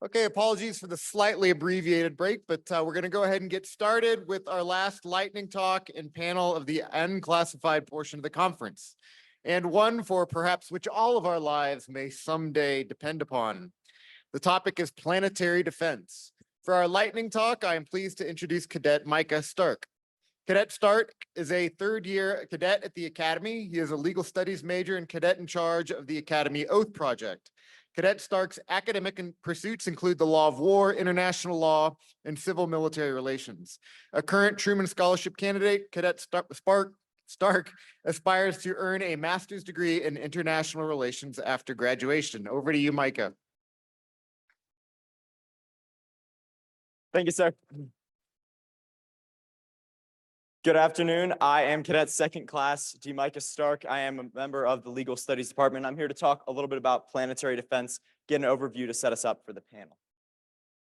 Okay, apologies for the slightly abbreviated break, but we're going to go ahead and get started with our last lightning talk and panel of the unclassified portion of the conference, and one for perhaps which all of our lives may someday depend upon. The topic is planetary defense. For our lightning talk, I am pleased to introduce Cadet Micah Stark. Cadet Stark is a third-year cadet at the Academy. He is a legal studies major and cadet in charge of the Academy Oath Project. Cadet Stark's academic pursuits include the law of war, international law, and civil military relations. A current Truman Scholarship candidate, Cadet Stark aspires to earn a master's degree in international relations after graduation. Over to you, Micah. Thank you, sir. Good afternoon. I am Cadet Second Class D. Micah Stark. I am a member of the Legal Studies Department. I'm here to talk a little bit about planetary defense, get an overview to set us up for the panel.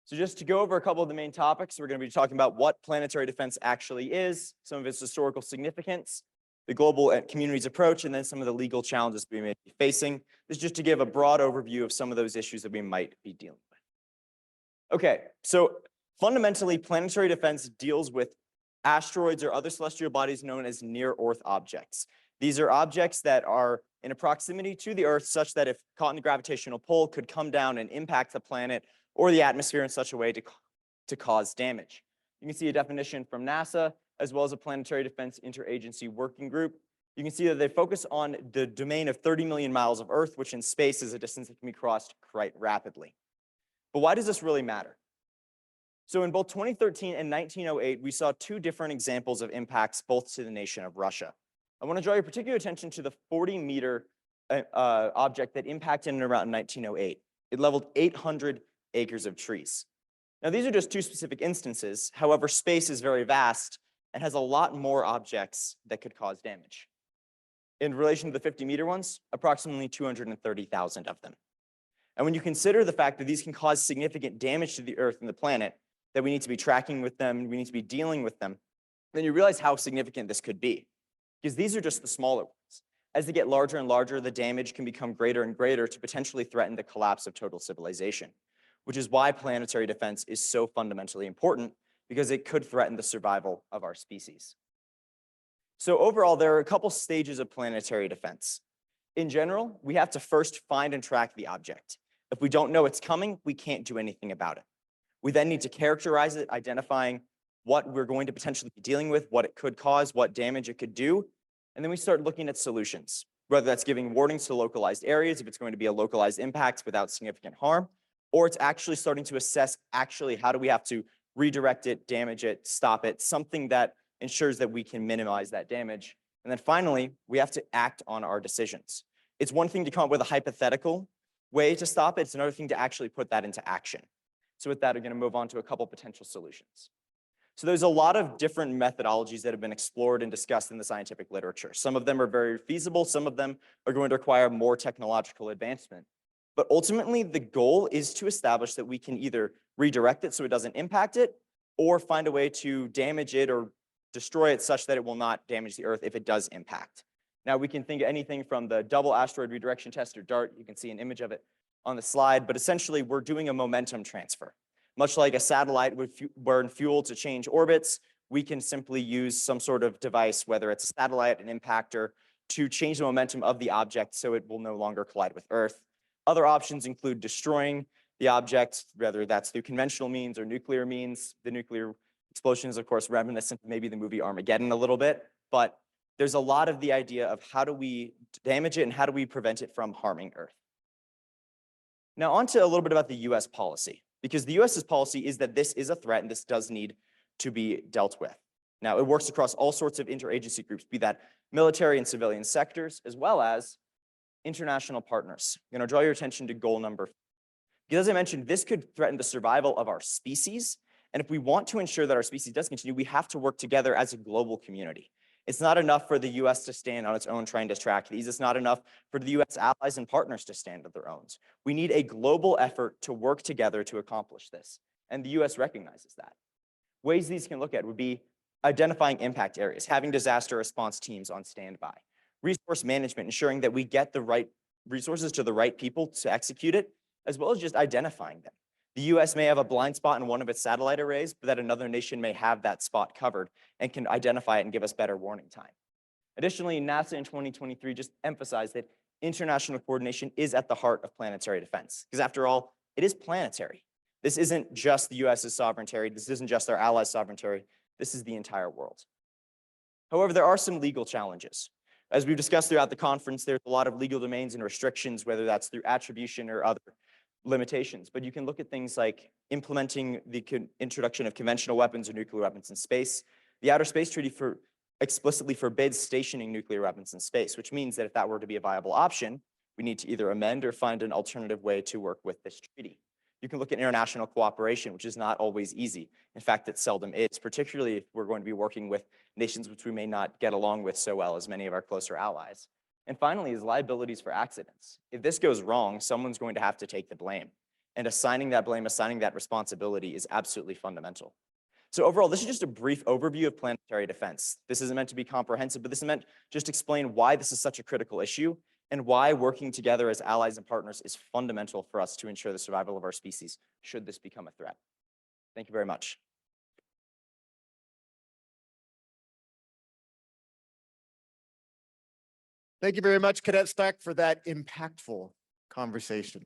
So just to go over a couple of the main topics, we're going to be talking about what planetary defense actually is, some of its historical significance, the global and community's approach, and then some of the legal challenges we may be facing. This is just to give a broad overview of some of those issues that we might be dealing with. Okay, so fundamentally, planetary defense deals with asteroids or other celestial bodies known as near-Earth objects. These are objects that are in a proximity to the Earth such that if caught in the gravitational pull could come down and impact the planet or the atmosphere in such a way to cause damage. You can see a definition from NASA as well as a Planetary Defense Interagency Working Group. You can see that they focus on the domain of 30 million miles of Earth, which in space is a distance that can be crossed quite rapidly. But why does this really matter? So in both 2013 and 1908, we saw two different examples of impacts both to the nation of Russia. I want to draw your particular attention to the 40-meter object that impacted in around 1908. It leveled 800 acres of trees. Now, these are just two specific instances. However, space is very vast and has a lot more objects that could cause damage. In relation to the 50-meter ones, approximately 230,000 of them. And when you consider the fact that these can cause significant damage to the Earth and the planet, that we need to be tracking with them, we need to be dealing with them, then you realize how significant this could be. Because these are just the smaller ones. As they get larger and larger, the damage can become greater and greater to potentially threaten the collapse of total civilization, which is why planetary defense is so fundamentally important, because it could threaten the survival of our species. So overall, there are a couple stages of planetary defense. In general, we have to first find and track the object. If we don't know it's coming, we can't do anything about it. We then need to characterize it, identifying what we're going to potentially be dealing with, what it could cause, what damage it could do. And then we start looking at solutions, whether that's giving warnings to localized areas, if it's going to be a localized impact without significant harm, or it's actually starting to assess actually how do we have to redirect it, damage it, stop it, something that ensures that we can minimize that damage. And then finally, we have to act on our decisions. It's one thing to come up with a hypothetical way to stop it. It's another thing to actually put that into action. So with that, I'm going to move on to a couple potential solutions. So there's a lot of different methodologies that have been explored and discussed in the scientific literature. Some of them are very feasible. Some of them are going to require more technological advancement. But ultimately, the goal is to establish that we can either redirect it so it doesn't impact it, or find a way to damage it or destroy it such that it will not damage the Earth if it does impact. Now, we can think of anything from the double asteroid redirection test, or DART. You can see an image of it on the slide, but essentially we're doing a momentum transfer. Much like a satellite would burn fuel to change orbits, we can simply use some sort of device, whether it's a satellite, an impactor, to change the momentum of the object so it will no longer collide with Earth. Other options include destroying the object, whether that's through conventional means or nuclear means. The nuclear explosion is, of course, reminiscent of maybe the movie Armageddon a little bit, but there's a lot of the idea of how do we damage it and how do we prevent it from harming Earth. Now, on to a little bit about the US policy, because the US's policy is that this is a threat and this does need to be dealt with. Now, it works across all sorts of interagency groups, be that military and civilian sectors, as well as international partners. I'm going to draw your attention to goal number 4. Because as I mentioned, this could threaten the survival of our species. And if we want to ensure that our species does continue, we have to work together as a global community. It's not enough for the US to stand on its own trying to track these. It's not enough for the US allies and partners to stand on their own. We need a global effort to work together to accomplish this. And the US recognizes that. Ways these can look at would be identifying impact areas, having disaster response teams on standby, resource management, ensuring that we get the right resources to the right people to execute it, as well as just identifying them. The US may have a blind spot in one of its satellite arrays, but that another nation may have that spot covered and can identify it and give us better warning time. Additionally, NASA in 2023 just emphasized that international coordination is at the heart of planetary defense, because after all, it is planetary. This isn't just the US's sovereign territory. This isn't just our allies' sovereign territory. This is the entire world. However, there are some legal challenges. As we've discussed throughout the conference, there's a lot of legal domains and restrictions, whether that's through attribution or other limitations. But you can look at things like implementing the introduction of conventional weapons or nuclear weapons in space. The Outer Space Treaty explicitly forbids stationing nuclear weapons in space, which means that if that were to be a viable option, we need to either amend or find an alternative way to work with this treaty. You can look at international cooperation, which is not always easy. In fact, it seldom is, particularly if we're going to be working with nations which we may not get along with so well as many of our closer allies. And finally, is liabilities for accidents. If this goes wrong, someone's going to have to take the blame. And assigning that blame, assigning that responsibility is absolutely fundamental. So overall, this is just a brief overview of planetary defense. This isn't meant to be comprehensive, but this is meant just to explain why this is such a critical issue and why working together as allies and partners is fundamental for us to ensure the survival of our species should this become a threat. Thank you very much. Thank you very much, Cadet Stark, for that impactful conversation.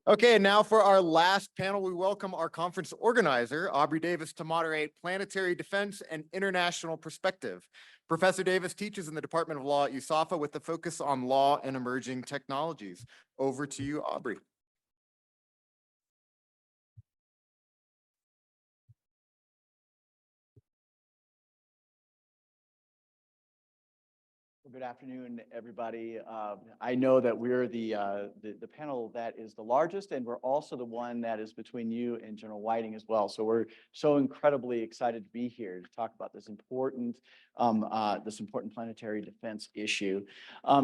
Okay, and now for our last panel, we welcome our conference organizer, Aubrey Davis, to moderate Planetary Defense and International Perspective. Professor Davis teaches in the Department of Law at USAFA with the focus on law and emerging technologies. Over to you, Aubrey. Good afternoon, everybody. I know that we're the panel that is the largest, and we're also the one that is between you and General Whiting as well. So we're so incredibly excited to be here to talk about this important planetary defense issue.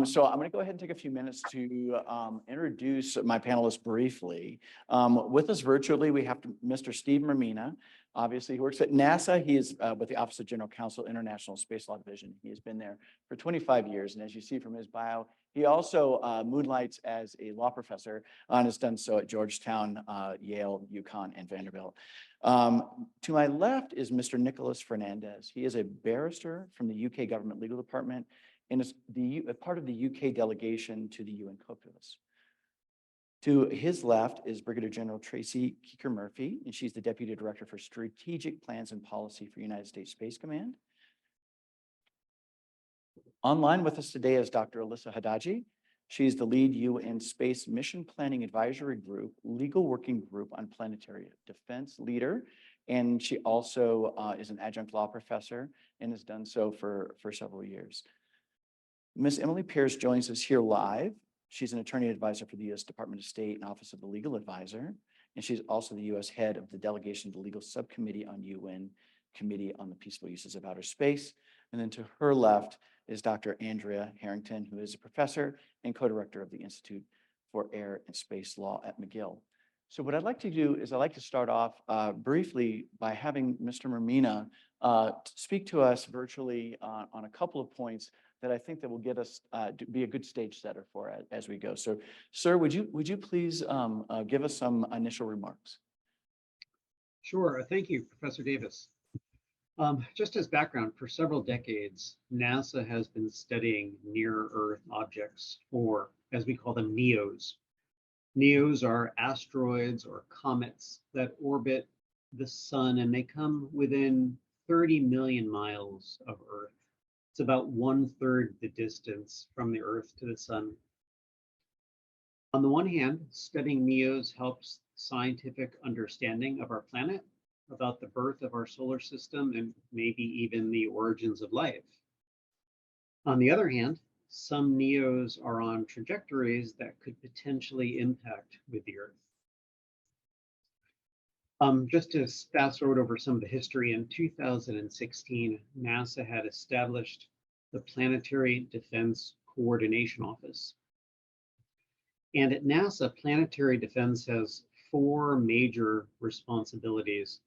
So I'm going to go ahead and take a few minutes to introduce my panelists briefly. With us virtually, we have Mr. Steve Mirmina. Obviously, he works at NASA. He is with the Office of General Counsel, International Space Law Division. He has been there for 25 years. And as you see from his bio, he also moonlights as a law professor and has done so at Georgetown, Yale, UConn, and Vanderbilt. To my left is Mr. Nicholas Fernandez. He is a barrister from the UK Government Legal Department and is part of the UK delegation to the UN Copulus. To his left is Brigadier General Tracy Kueker-Murphy, and she's the Deputy Director for Strategic Plans and Policy for United States Space Command. Online with us today is Dr. Alissa Haddaji. She's the lead UN Space Mission Planning Advisory Group, Legal Working Group on Planetary Defense leader, and she also is an adjunct law professor and has done so for several years. Ms. Emily Pierce joins us here live. She's an attorney advisor for the U.S. Department of State and Office of the Legal Advisor, and she's also the U.S. head of the delegation to the Legal Subcommittee on UN Committee on the Peaceful Uses of Outer Space. And then to her left is Dr. Andrea Harrington, who is a professor and co-director of the Institute for Air and Space Law at McGill. So what I'd like to do is I'd like to start off briefly by having Mr. Mirmina speak to us virtually on a couple of points that I think that will get us to be a good stage setter for it as we go. So, sir, would you please give us some initial remarks? Sure. Thank you, Professor Davis. Just as background, for several decades, NASA has been studying near-Earth objects, or as we call them, NEOs. NEOs are asteroids or comets that orbit the sun, and they come within 30 million miles of Earth. It's about 1/3 the distance from the Earth to the sun. On the one hand, studying NEOs helps scientific understanding of our planet, about the birth of our solar system, and maybe even the origins of life. On the other hand, some NEOs are on trajectories that could potentially impact with the Earth. Just to fast forward over some of the history, in 2016, NASA had established the Planetary Defense Coordination Office. And at NASA, planetary defense has 4 major responsibilities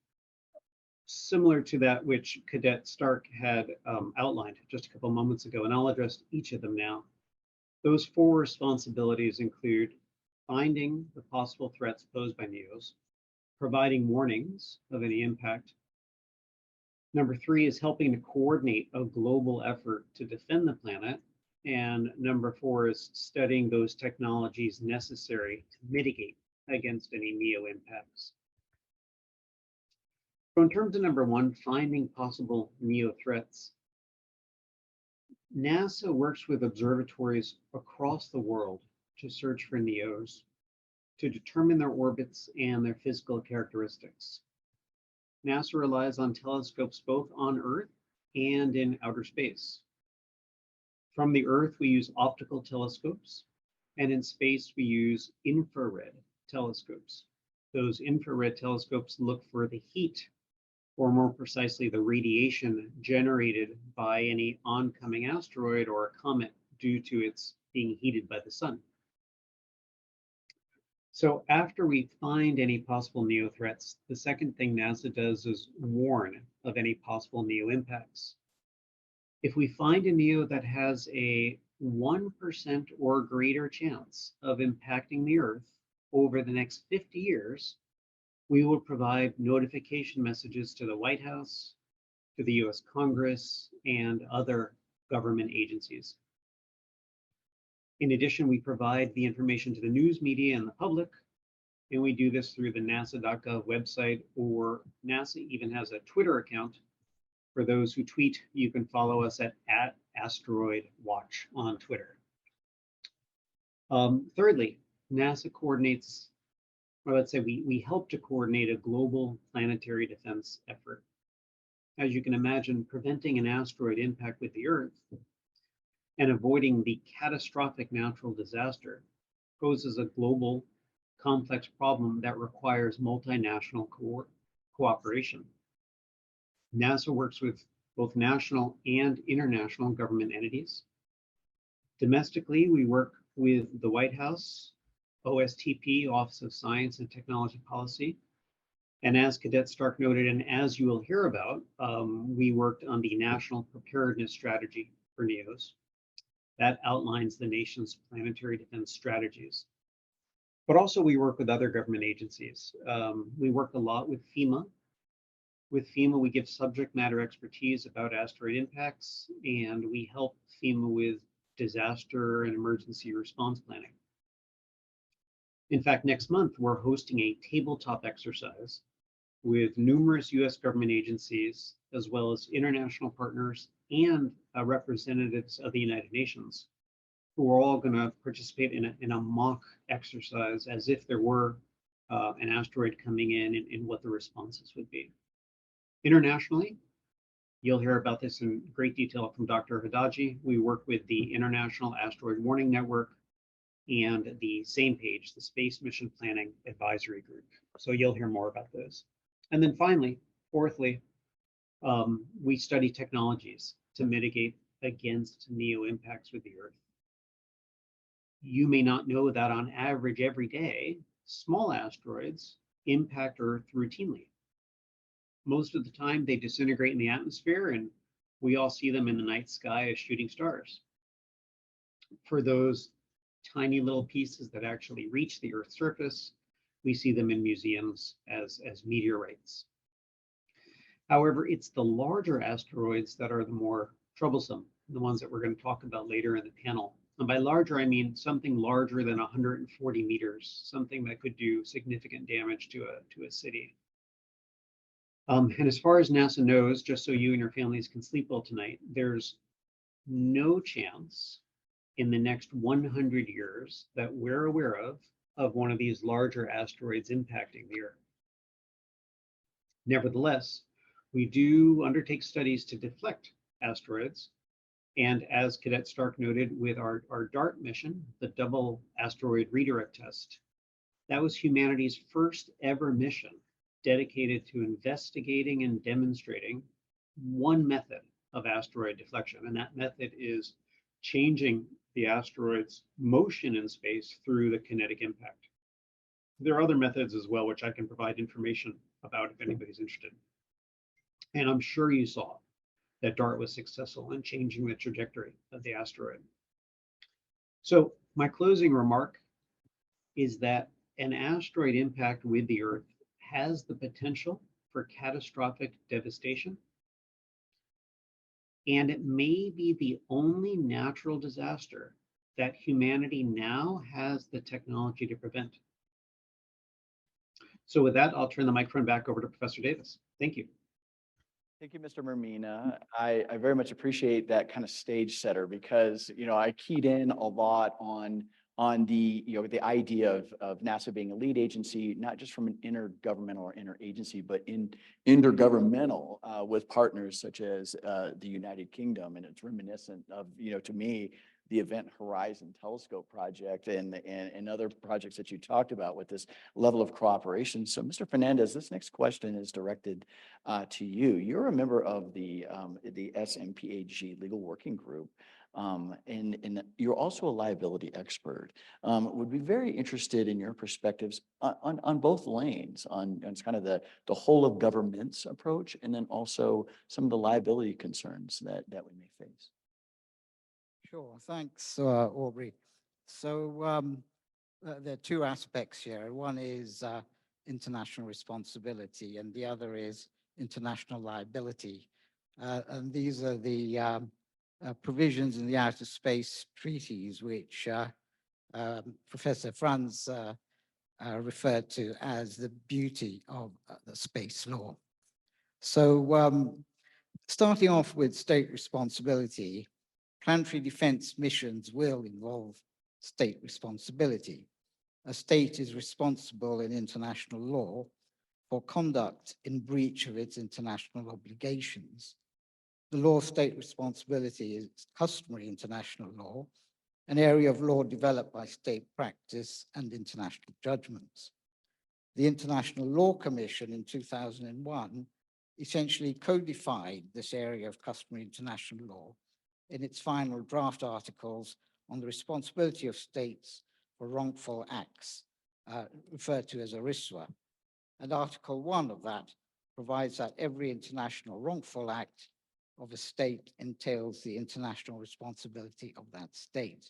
similar to that which Cadet Stark had outlined just a couple moments ago, and I'll address each of them now. Those 4 responsibilities include finding the possible threats posed by NEOs, providing warnings of any impact. Number 3 is helping to coordinate a global effort to defend the planet. And number 4 is studying those technologies necessary to mitigate against any NEO impacts. So in terms of number 1, finding possible NEO threats, NASA works with observatories across the world to search for NEOs, to determine their orbits and their physical characteristics. NASA relies on telescopes both on Earth and in outer space. From the Earth, we use optical telescopes, and in space, we use infrared telescopes. Those infrared telescopes look for the heat, or more precisely, the radiation generated by any oncoming asteroid or a comet due to its being heated by the sun. So after we find any possible NEO threats, the second thing NASA does is warn of any possible NEO impacts. If we find a NEO that has a 1% or greater chance of impacting the Earth over the next 50 years, we will provide notification messages to the White House, to the US Congress, and other government agencies. In addition, we provide the information to the news media and the public, and we do this through the nasa.gov website, or NASA even has a Twitter account. For those who tweet, you can follow us at @AsteroidWatch on Twitter. Thirdly, NASA coordinates, or let's say we help to coordinate a global planetary defense effort. As you can imagine, preventing an asteroid impact with the Earth and avoiding the catastrophic natural disaster poses a global, complex problem that requires multinational cooperation. NASA works with both national and international government entities. Domestically, we work with the White House, OSTP, Office of Science and Technology Policy. And as Cadet Stark noted, and as you will hear about, we worked on the National Preparedness Strategy for NEOs. That outlines the nation's planetary defense strategies. But also we work with other government agencies. We work a lot with FEMA. With FEMA, we give subject matter expertise about asteroid impacts, and we help FEMA with disaster and emergency response planning. In fact, next month, we're hosting a tabletop exercise with numerous US government agencies, as well as international partners and representatives of the United Nations, who are all going to participate in a mock exercise as if there were an asteroid coming in and what the responses would be. Internationally, you'll hear about this in great detail from Dr. Haddaji. We work with the International Asteroid Warning Network and the same page, the Space Mission Planning Advisory Group. So you'll hear more about those. And then finally, fourthly, we study technologies to mitigate against NEO impacts with the Earth. You may not know that on average every day, small asteroids impact Earth routinely. Most of the time they disintegrate in the atmosphere and we all see them in the night sky as shooting stars. For those tiny little pieces that actually reach the Earth's surface, we see them in museums as meteorites. However, it's the larger asteroids that are the more troublesome, the ones that we're going to talk about later in the panel. And by larger, I mean something larger than 140 meters, something that could do significant damage to a city. And as far as NASA knows, just so you and your families can sleep well tonight, there's no chance in the next 100 years that we're aware of one of these larger asteroids impacting the Earth. Nevertheless, we do undertake studies to deflect asteroids. And as Cadet Stark noted, with our DART mission, the Double Asteroid Redirect Test, that was humanity's first ever mission dedicated to investigating and demonstrating one method of asteroid deflection. And that method is changing the asteroid's motion in space through the kinetic impact. There are other methods as well, which I can provide information about if anybody's interested. And I'm sure you saw that DART was successful in changing the trajectory of the asteroid. So my closing remark is that an asteroid impact with the Earth has the potential for catastrophic devastation. And it may be the only natural disaster that humanity now has the technology to prevent. So with that, I'll turn the microphone back over to Professor Davis. Thank you. Thank you, Mr. Mirmina. I very much appreciate that kind of stage setter because, I keyed in a lot on the, the idea of NASA being a lead agency, not just from an intergovernmental or interagency, but intergovernmental with partners such as the United Kingdom. And it's reminiscent of, to me, the Event Horizon Telescope project and other projects that you talked about with this level of cooperation. So, Mr. Fernandez, this next question is directed to you. You're a member of the SMPAG Legal Working Group, and you're also a liability expert. Would be very interested in your perspectives on both lanes, on kind of the whole of government's approach, and then also some of the liability concerns that we may face. Sure, thanks, Aubrey. So there are two aspects here. One is international responsibility, and the other is international liability. And these are the provisions in the outer space treaties, which Professor Franz referred to as the beauty of the space law. So starting off with state responsibility, planetary defense missions will involve state responsibility. A state is responsible in international law for conduct in breach of its international obligations. The law of state responsibility is customary international law, an area of law developed by state practice and international judgments. The International Law Commission in 2001 essentially codified this area of customary international law in its final draft articles on the responsibility of states for wrongful acts, referred to as ERISWA. And Article 1 of that provides that every international wrongful act of a state entails the international responsibility of that state.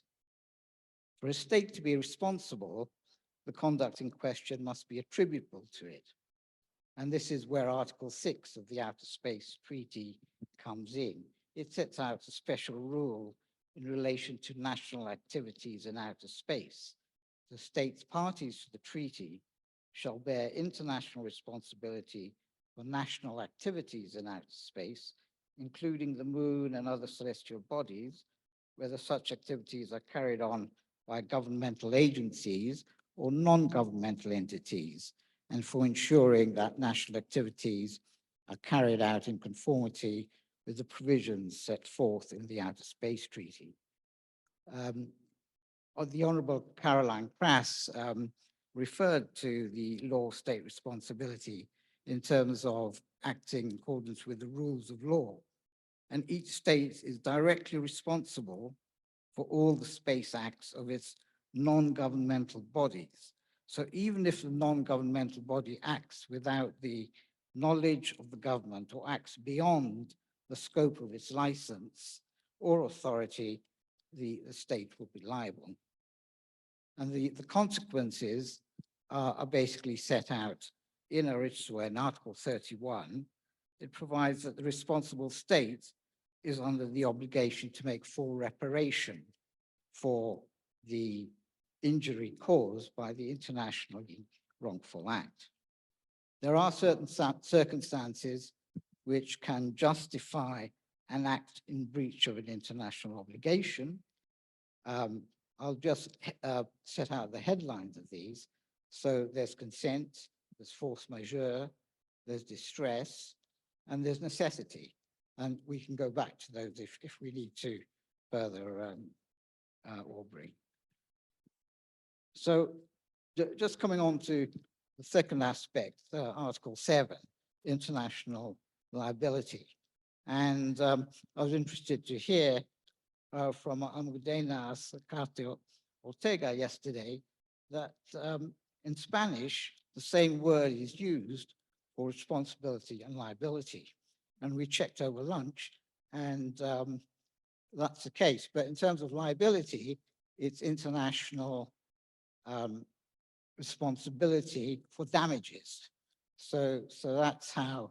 For a state to be responsible, the conduct in question must be attributable to it. And this is where Article 6 of the Outer Space Treaty comes in. It sets out a special rule in relation to national activities in outer space. The states parties to the treaty shall bear international responsibility for national activities in outer space, including the moon and other celestial bodies, whether such activities are carried on by governmental agencies or non-governmental entities, and for ensuring that national activities are carried out in conformity with the provisions set forth in the Outer Space Treaty. The Honorable Caroline Prass referred to the law of state responsibility in terms of acting in accordance with the rules of law. And each state is directly responsible for all the space acts of its non-governmental bodies. So even if the non-governmental body acts without the knowledge of the government or acts beyond the scope of its license or authority, the state will be liable. And the consequences are basically set out in ERISWA in Article 31. It provides that the responsible state is under the obligation to make full reparation for the injury caused by the internationally wrongful act. There are certain circumstances which can justify an act in breach of an international obligation. I'll just set out the headlines of these. So there's consent, there's force majeure, there's distress, and there's necessity. And we can go back to those if we need to further, Aubrey. So just coming on to the second aspect, Article 7, international liability. And I was interested to hear from Almudena Ortega yesterday that in Spanish, the same word is used for responsibility and liability. and we checked over lunch, and that's the case. But in terms of liability, it's international responsibility for damages. So that's how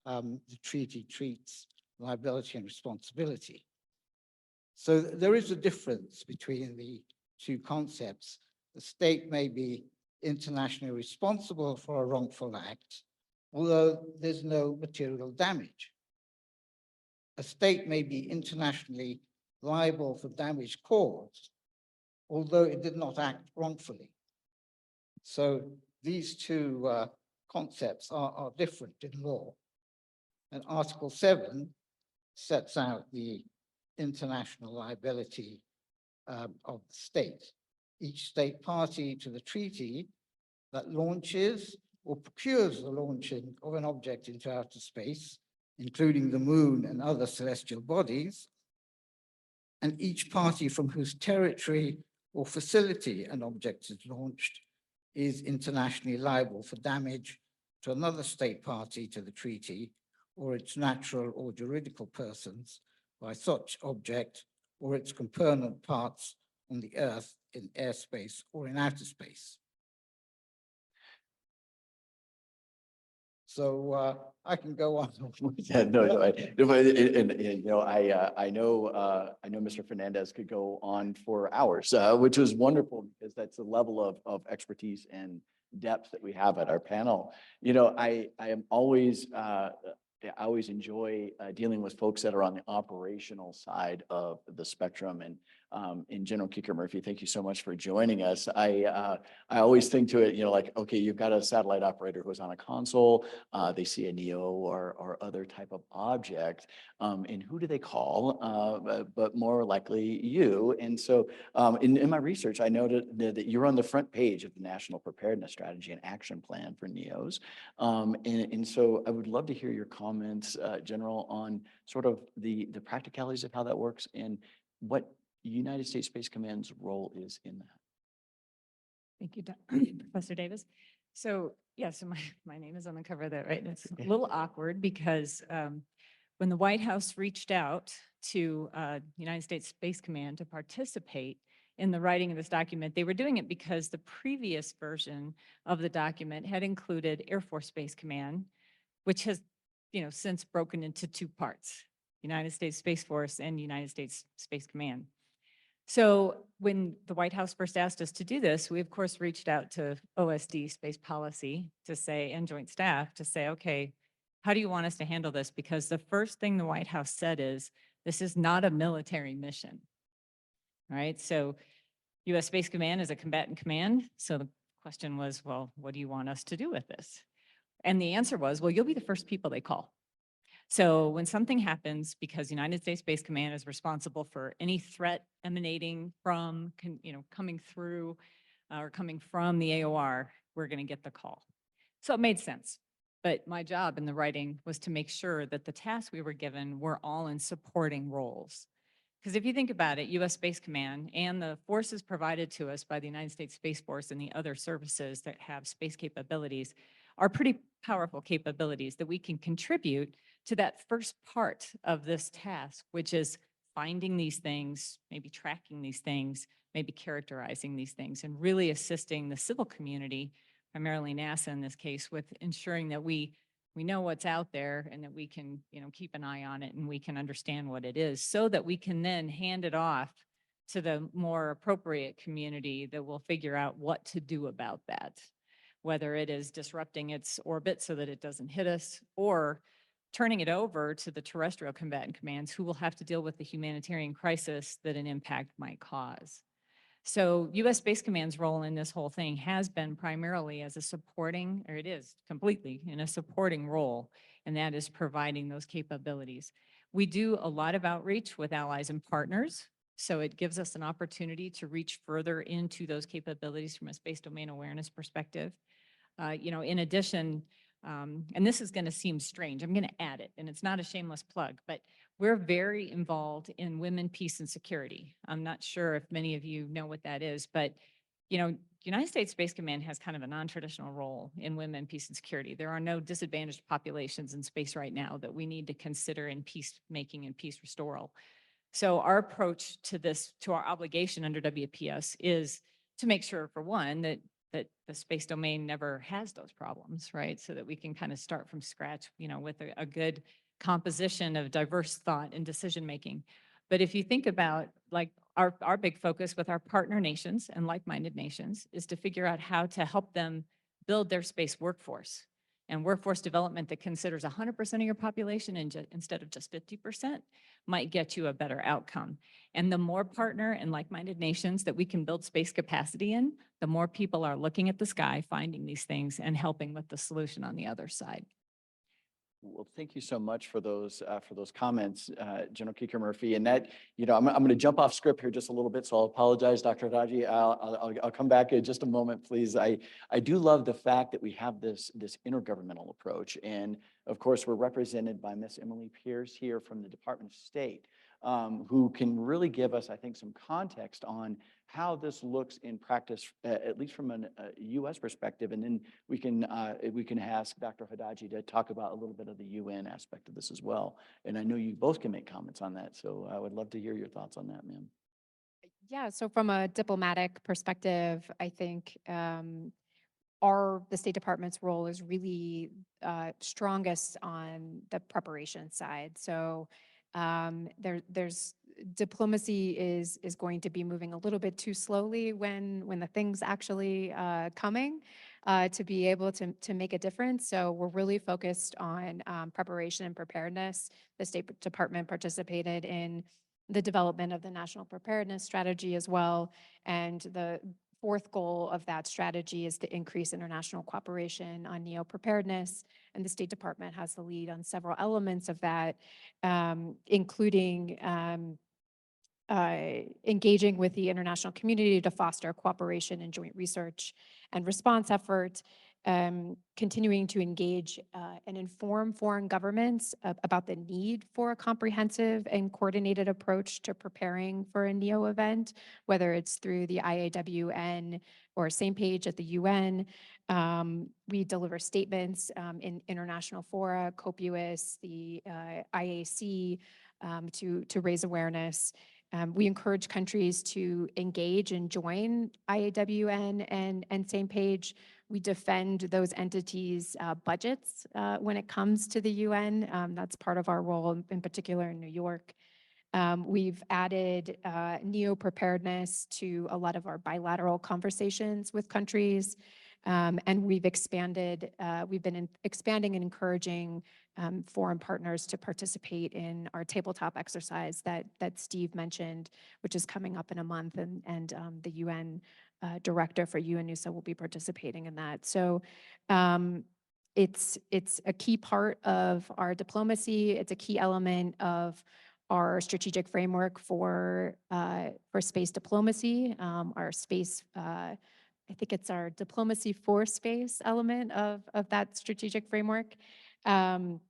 the treaty treats liability and responsibility. So there is a difference between the two concepts. The state may be internationally responsible for a wrongful act, although there's no material damage. A state may be internationally liable for damage caused, although it did not act wrongfully. So these two concepts are different in law. And Article 7 sets out the international liability of the state. Each state party to the treaty that launches or procures the launching of an object into outer space, including the moon and other celestial bodies, and each party from whose territory or facility an object is launched is internationally liable for damage to another state party to the treaty or its natural or juridical persons by such object or its component parts on the Earth, in airspace or in outer space. So I can go on. Yeah, no, and, you know, I know Mr. Fernandez could go on for hours, which was wonderful because that's the level of expertise and depth that we have at our panel. You know, I always enjoy dealing with folks that are on the operational side of the spectrum. And General Kueker-Murphy, thank you so much for joining us. I always think to it, you know, like, okay, you've got a satellite operator who's on a console, they see a NEO or other type of object, and who do they call? But more likely you. And so in my research, I noted that you're on the front page of the National Preparedness Strategy and Action Plan for NEOs. And so I would love to hear your comments, General, on sort of the practicalities of how that works and what United States Space Command's role is in that. Thank you, Professor Davis. So yeah, so my name is on the cover of that, right? It's a little awkward because when the White House reached out to United States Space Command to participate in the writing of this document, they were doing it because the previous version of the document had included Air Force Space Command, which has, you know, since broken into two parts, United States Space Force and United States Space Command. So when the White House first asked us to do this, we of course reached out to OSD Space Policy to say, and Joint Staff to say, okay, how do you want us to handle this? Because the first thing the White House said is, this is not a military mission, right? So U.S. Space Command is a combatant command. So the question was, well, what do you want us to do with this? And the answer was, well, you'll be the first people they call. So when something happens, because United States Space Command is responsible for any threat emanating from, you know, coming through or coming from the AOR, we're going to get the call. So it made sense. But my job in the writing was to make sure that the tasks we were given were all in supporting roles. Because if you think about it, U.S. Space Command and the forces provided to us by the United States Space Force and the other services that have space capabilities are pretty powerful capabilities that we can contribute to that first part of this task, which is finding these things, maybe tracking these things, maybe characterizing these things, and really assisting the civil community, primarily NASA in this case, with ensuring that we know what's out there and that we can, you know, keep an eye on it and we can understand what it is so that we can then hand it off to the more appropriate community that will figure out what to do about that, whether it is disrupting its orbit so that it doesn't hit us or turning it over to the terrestrial combatant commands who will have to deal with the humanitarian crisis that an impact might cause. So U.S. Space Command's role in this whole thing has been primarily as a supporting, or it is completely in a supporting role, and that is providing those capabilities. We do a lot of outreach with allies and partners, so it gives us an opportunity to reach further into those capabilities from a space domain awareness perspective. You know, in addition, and this is going to seem strange, I'm going to add it, and it's not a shameless plug, but we're very involved in women, peace, and security. I'm not sure if many of you know what that is, but, you know, United States Space Command has kind of a non-traditional role in women, peace, and security. There are no disadvantaged populations in space right now that we need to consider in peacemaking and peace restoral. So our approach to this, to our obligation under WPS, is to make sure, for one, that the space domain never has those problems, right? So that we can kind of start from scratch, with a good composition of diverse thought and decision-making. But if you think about, like, our big focus with our partner nations and like-minded nations is to figure out how to help them build their space workforce, and workforce development that considers 100% of your population instead of just 50% might get you a better outcome. And the more partner and like-minded nations that we can build space capacity in, the more people are looking at the sky, finding these things, and helping with the solution on the other side. Well, thank you so much for those comments, General Kueker-Murphy. And that, I'm going to jump off script here just a little bit, so I'll apologize, Dr. Haddaji. I'll come back in just a moment, please. I do love the fact that we have this intergovernmental approach, and of course, we're represented by Miss Emily Pierce here from the Department of State, who can really give us, I think, some context on how this looks in practice, at least from a U.S. perspective, and then we can ask Dr. Haddaji to talk about a little bit of the UN aspect of this as well. And I know you both can make comments on that, so I would love to hear your thoughts on that, ma'am. Yeah, so from a diplomatic perspective, I think the State Department's role is really strongest on the preparation side. So there's diplomacy is going to be moving a little bit too slowly when the thing's actually coming to be able to make a difference. So we're really focused on preparation and preparedness. The State Department participated in the development of the National Preparedness Strategy as well. And the fourth goal of that strategy is to increase international cooperation on neo-preparedness. And the State Department has the lead on several elements of that, including engaging with the international community to foster cooperation and joint research and response efforts, continuing to engage and inform foreign governments about the need for a comprehensive and coordinated approach to preparing for a NEO event, whether it's through the IAWN or same page at the UN. We deliver statements in international fora, COPUOS, the IAC, to raise awareness. We encourage countries to engage and join IAWN and same page. We defend those entities' budgets when it comes to the UN. That's part of our role, in particular in New York. We've added neo-preparedness to a lot of our bilateral conversations with countries. And we've been expanding and encouraging foreign partners to participate in our tabletop exercise that Steve mentioned, which is coming up in a month, and the UN director for UNUSA will be participating in that. So it's a key part of our diplomacy. It's a key element of our strategic framework for space diplomacy, our space. I think it's our diplomacy for space element of that strategic framework. And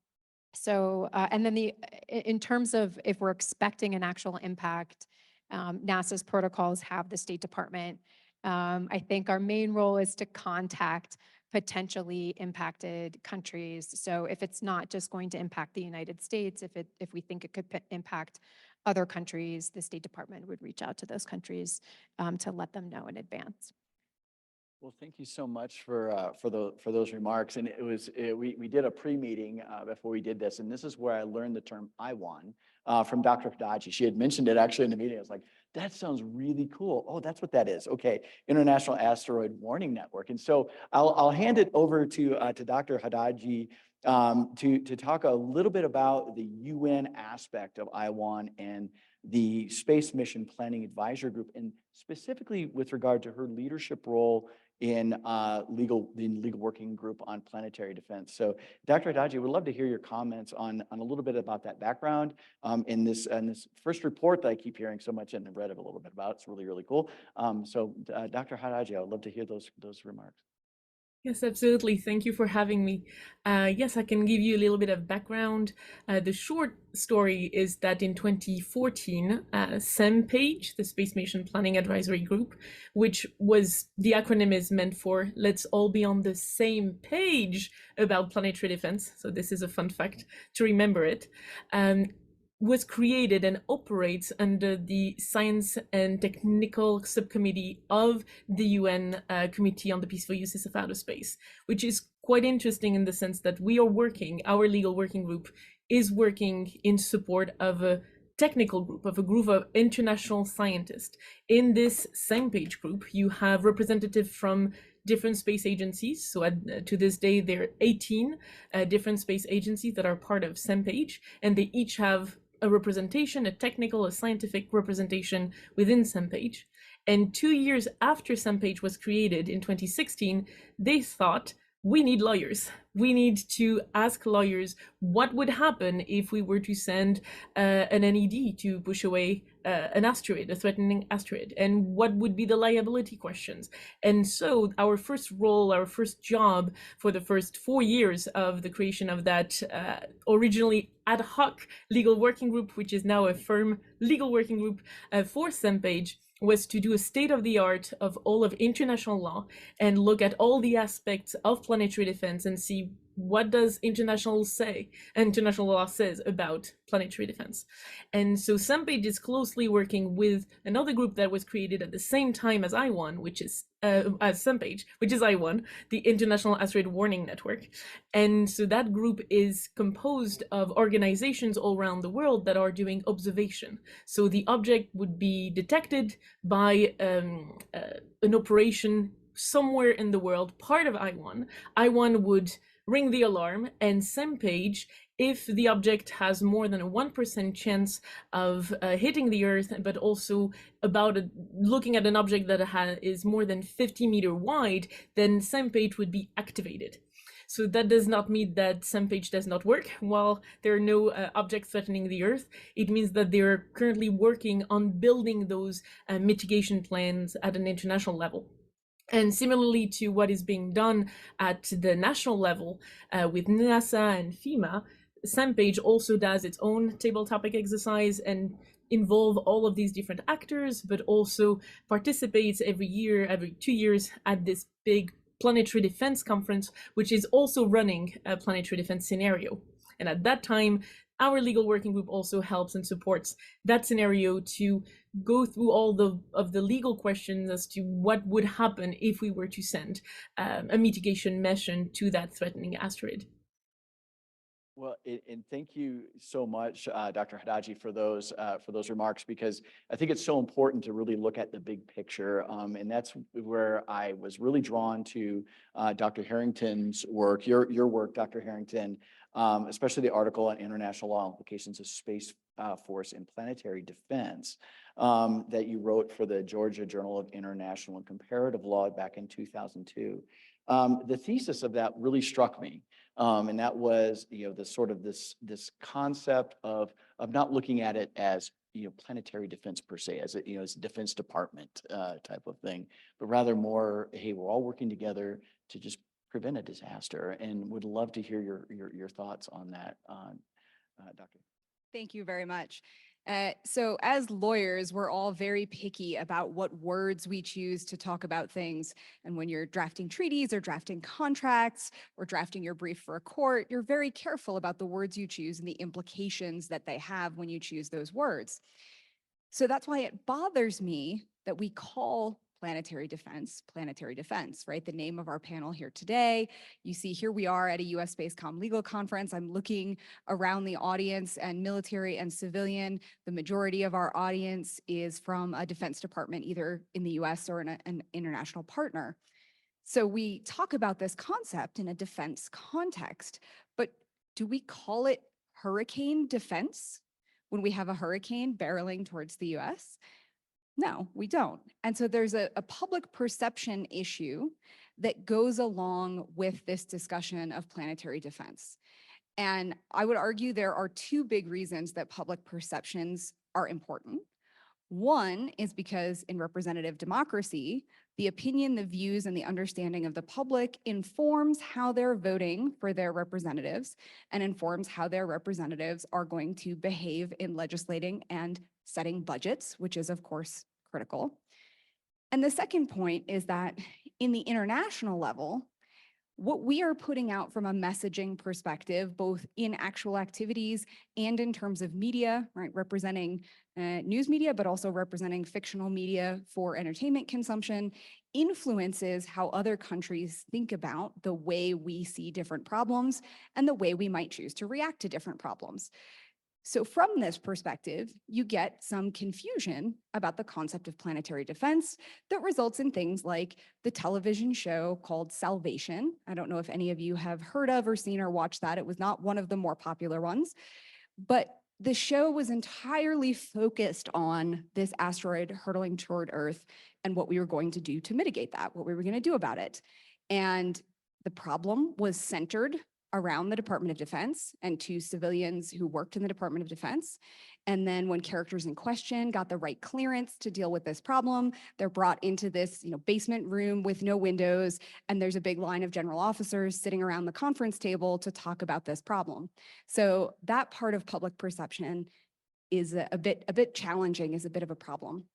then in terms of if we're expecting an actual impact, NASA's protocols have the State Department. I think our main role is to contact potentially impacted countries. So if it's not just going to impact the United States, if we think it could impact other countries, the State Department would reach out to those countries to let them know in advance. Well, thank you so much for those remarks. And we did a pre-meeting before we did this, and this is where I learned the term IWAN from Dr. Haddaji. She had mentioned it actually in the meeting. I was like, that sounds really cool. Oh, that's what that is. Okay, International Asteroid Warning Network. And so I'll hand it over to Dr. Haddaji to talk a little bit about the UN aspect of IWAN and the Space Mission Planning Advisory Group, and specifically with regard to her leadership role in legal working group on planetary defense. So Dr. Haddaji, we'd love to hear your comments on a little bit about that background in this first report that I keep hearing so much and read a little bit about. It's really, really cool. So Dr. Haddaji, I would love to hear those remarks. Yes, absolutely. Thank you for having me. Yes, I can give you a little bit of background. The short story is that in 2014, SEMPAGE, the Space Mission Planning Advisory Group, which was the acronym is meant for Let's All Be on the Same Page About Planetary Defense. So this is a fun fact to remember it. Was created and operates under the Science and Technical Subcommittee of the UN Committee on the Peaceful Uses of Outer Space, which is quite interesting in the sense that we are working, our legal working group is working in support of a technical group, of a group of international scientists. In this SEMPAGE group, you have representatives from different space agencies. So to this day, there are 18 different space agencies that are part of SEMPAGE, and they each have a representation, a technical, a scientific representation within SEMPAGE. And 2 years after SEMPAGE was created in 2016, they thought, we need lawyers. We need to ask lawyers what would happen if we were to send an NED to push away an asteroid, a threatening asteroid, and what would be the liability questions. And so our first role, our first job for the first 4 years of the creation of that originally ad hoc legal working group, which is now a firm legal working group for SEMPAGE, was to do a state of the art of all of international law and look at all the aspects of planetary defense and see what does international law says about planetary defense. And so SEMPAGE is closely working with another group that was created at the same time as I1, which is as SEMPAGE, which is I1, the International Asteroid Warning Network. And so that group is composed of organizations all around the world that are doing observation. So the object would be detected by an operation somewhere in the world, part of I1. I1 would ring the alarm, and SEMPAGE, if the object has more than a 1% chance of hitting the Earth, but also looking at an object that is more than 50 meters wide, then SEMPAGE would be activated. So that does not mean that SEMPAGE does not work while there are no objects threatening the Earth. It means that they're currently working on building those mitigation plans at an international level. And similarly to what is being done at the national level with NASA and FEMA, SEMPAGE also does its own table topic exercise and involve all of these different actors, but also participates every 2 years at this big planetary defense conference, which is also running a planetary defense scenario. And at that time, our legal working group also helps and supports that scenario to go through all of the legal questions as to what would happen if we were to send a mitigation mission to that threatening asteroid. Well, and thank you so much, Dr. Haddaji, for those remarks, because I think it's so important to really look at the big picture. And that's where I was really drawn to Dr. Harrington's work, your work, Dr. Harrington, especially the article on international law implications of Space Force and planetary defense that you wrote for the Georgia Journal of International and Comparative Law back in 2002. The thesis of that really struck me. And that was, the sort of this concept of not looking at it as, planetary defense per se, as as a Defense Department type of thing, but rather more, hey, we're all working together to just prevent a disaster. And would love to hear your thoughts on that, Dr. Thank you very much. So as lawyers, we're all very picky about what words we choose to talk about things. And when you're drafting treaties or drafting contracts or drafting your brief for a court, you're very careful about the words you choose and the implications that they have when you choose those words. So that's why it bothers me that we call planetary defense, right? The name of our panel here today. You see, here we are at a USSPACECOM legal conference. I'm looking around the audience, and military and civilian, the majority of our audience is from a Defense Department, either in the US or in an international partner. So we talk about this concept in a defense context, but do we call it hurricane defense when we have a hurricane barreling towards the US? No, we don't. And so there's a public perception issue that goes along with this discussion of planetary defense. And I would argue there are two big reasons that public perceptions are important. One is because in representative democracy, the opinion, the views, and the understanding of the public informs how they're voting for their representatives and informs how their representatives are going to behave in legislating and setting budgets, which is of course critical. And the second point is that in the international level, what we are putting out from a messaging perspective, both in actual activities and in terms of media, right, representing news media, but also representing fictional media for entertainment consumption, influences how other countries think about the way we see different problems and the way we might choose to react to different problems. So from this perspective, you get some confusion about the concept of planetary defense that results in things like the television show called Salvation. I don't know if any of you have heard of or seen or watched that. It was not one of the more popular ones, but the show was entirely focused on this asteroid hurtling toward Earth and what we were going to do to mitigate that, what we were going to do about it. And the problem was centered around the Department of Defense and to civilians who worked in the Department of Defense. And then when characters in question got the right clearance to deal with this problem, they're brought into this, basement room with no windows, and there's a big line of general officers sitting around the conference table to talk about this problem. So that part of public perception is a bit challenging, is a bit of a problem.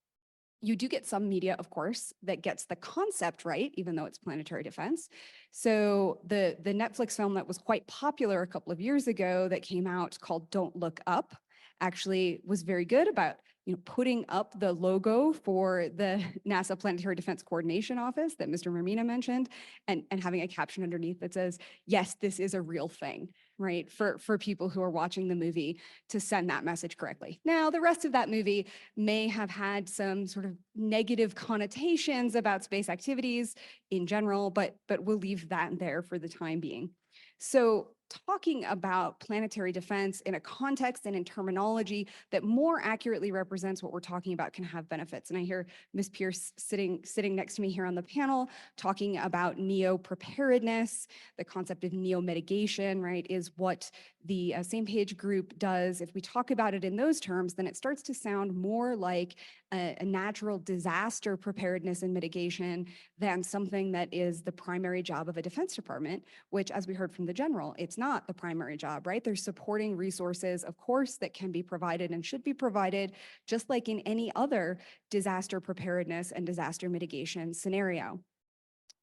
You do get some media, of course, that gets the concept right, even though it's planetary defense. So the Netflix film that was quite popular a couple of years ago that came out called Don't Look Up actually was very good about putting up the logo for the NASA Planetary Defense Coordination Office that Mr. Mirmina mentioned and having a caption underneath that says, yes, this is a real thing, right? For people who are watching the movie to send that message correctly. Now, the rest of that movie may have had some sort of negative connotations about space activities in general, but we'll leave that there for the time being. So talking about planetary defense in a context and in terminology that more accurately represents what we're talking about can have benefits. And I hear Ms. Pierce sitting next to me here on the panel talking about neo-preparedness. The concept of neo-mitigation, right, is what the Same Page group does. If we talk about it in those terms, then it starts to sound more like a natural disaster preparedness and mitigation than something that is the primary job of a Defense Department, which, as we heard from the general, it's not the primary job, right? There's supporting resources, of course, that can be provided and should be provided, just like in any other disaster preparedness and disaster mitigation scenario.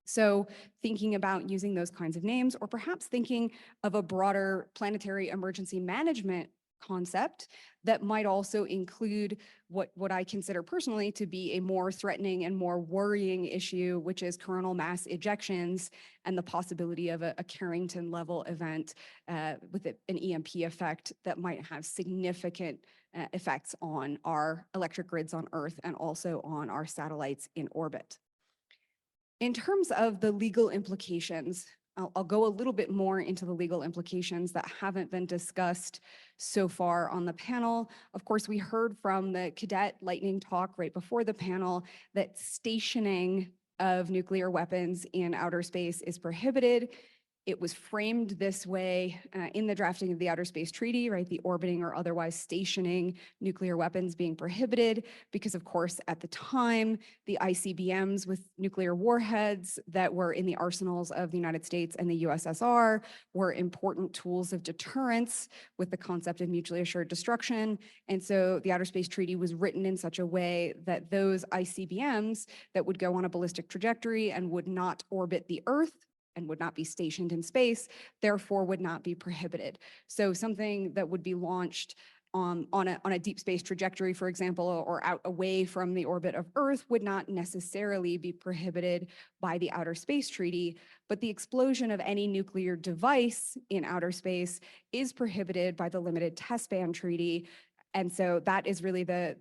So thinking about using those kinds of names, or perhaps thinking of a broader planetary emergency management concept that might also include what I consider personally to be a more threatening and more worrying issue, which is coronal mass ejections and the possibility of a Carrington level event with an EMP effect that might have significant effects on our electric grids on Earth and also on our satellites in orbit. In terms of the legal implications, I'll go a little bit more into the legal implications that haven't been discussed so far on the panel. Of course, we heard from the cadet lightning talk right before the panel that stationing of nuclear weapons in outer space is prohibited. It was framed this way in the drafting of the Outer Space Treaty, right? The orbiting or otherwise stationing nuclear weapons being prohibited because, of course, at the time, the ICBMs with nuclear warheads that were in the arsenals of the United States and the USSR were important tools of deterrence with the concept of mutually assured destruction. And so the Outer Space Treaty was written in such a way that those ICBMs that would go on a ballistic trajectory and would not orbit the Earth and would not be stationed in space, therefore would not be prohibited. So something that would be launched on a deep space trajectory, for example, or out away from the orbit of Earth would not necessarily be prohibited by the Outer Space Treaty, but the explosion of any nuclear device in outer space is prohibited by the Limited Test Ban Treaty. And so that is really the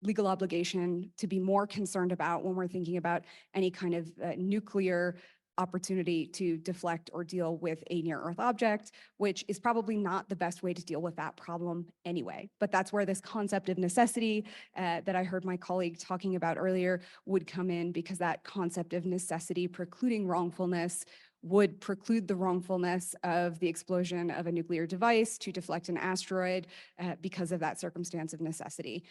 legal obligation to be more concerned about when we're thinking about any kind of nuclear opportunity to deflect or deal with a near-Earth object, which is probably not the best way to deal with that problem anyway. But that's where this concept of necessity that I heard my colleague talking about earlier would come in, because that concept of necessity precluding wrongfulness would preclude the wrongfulness of the explosion of a nuclear device to deflect an asteroid because of that circumstance of necessity.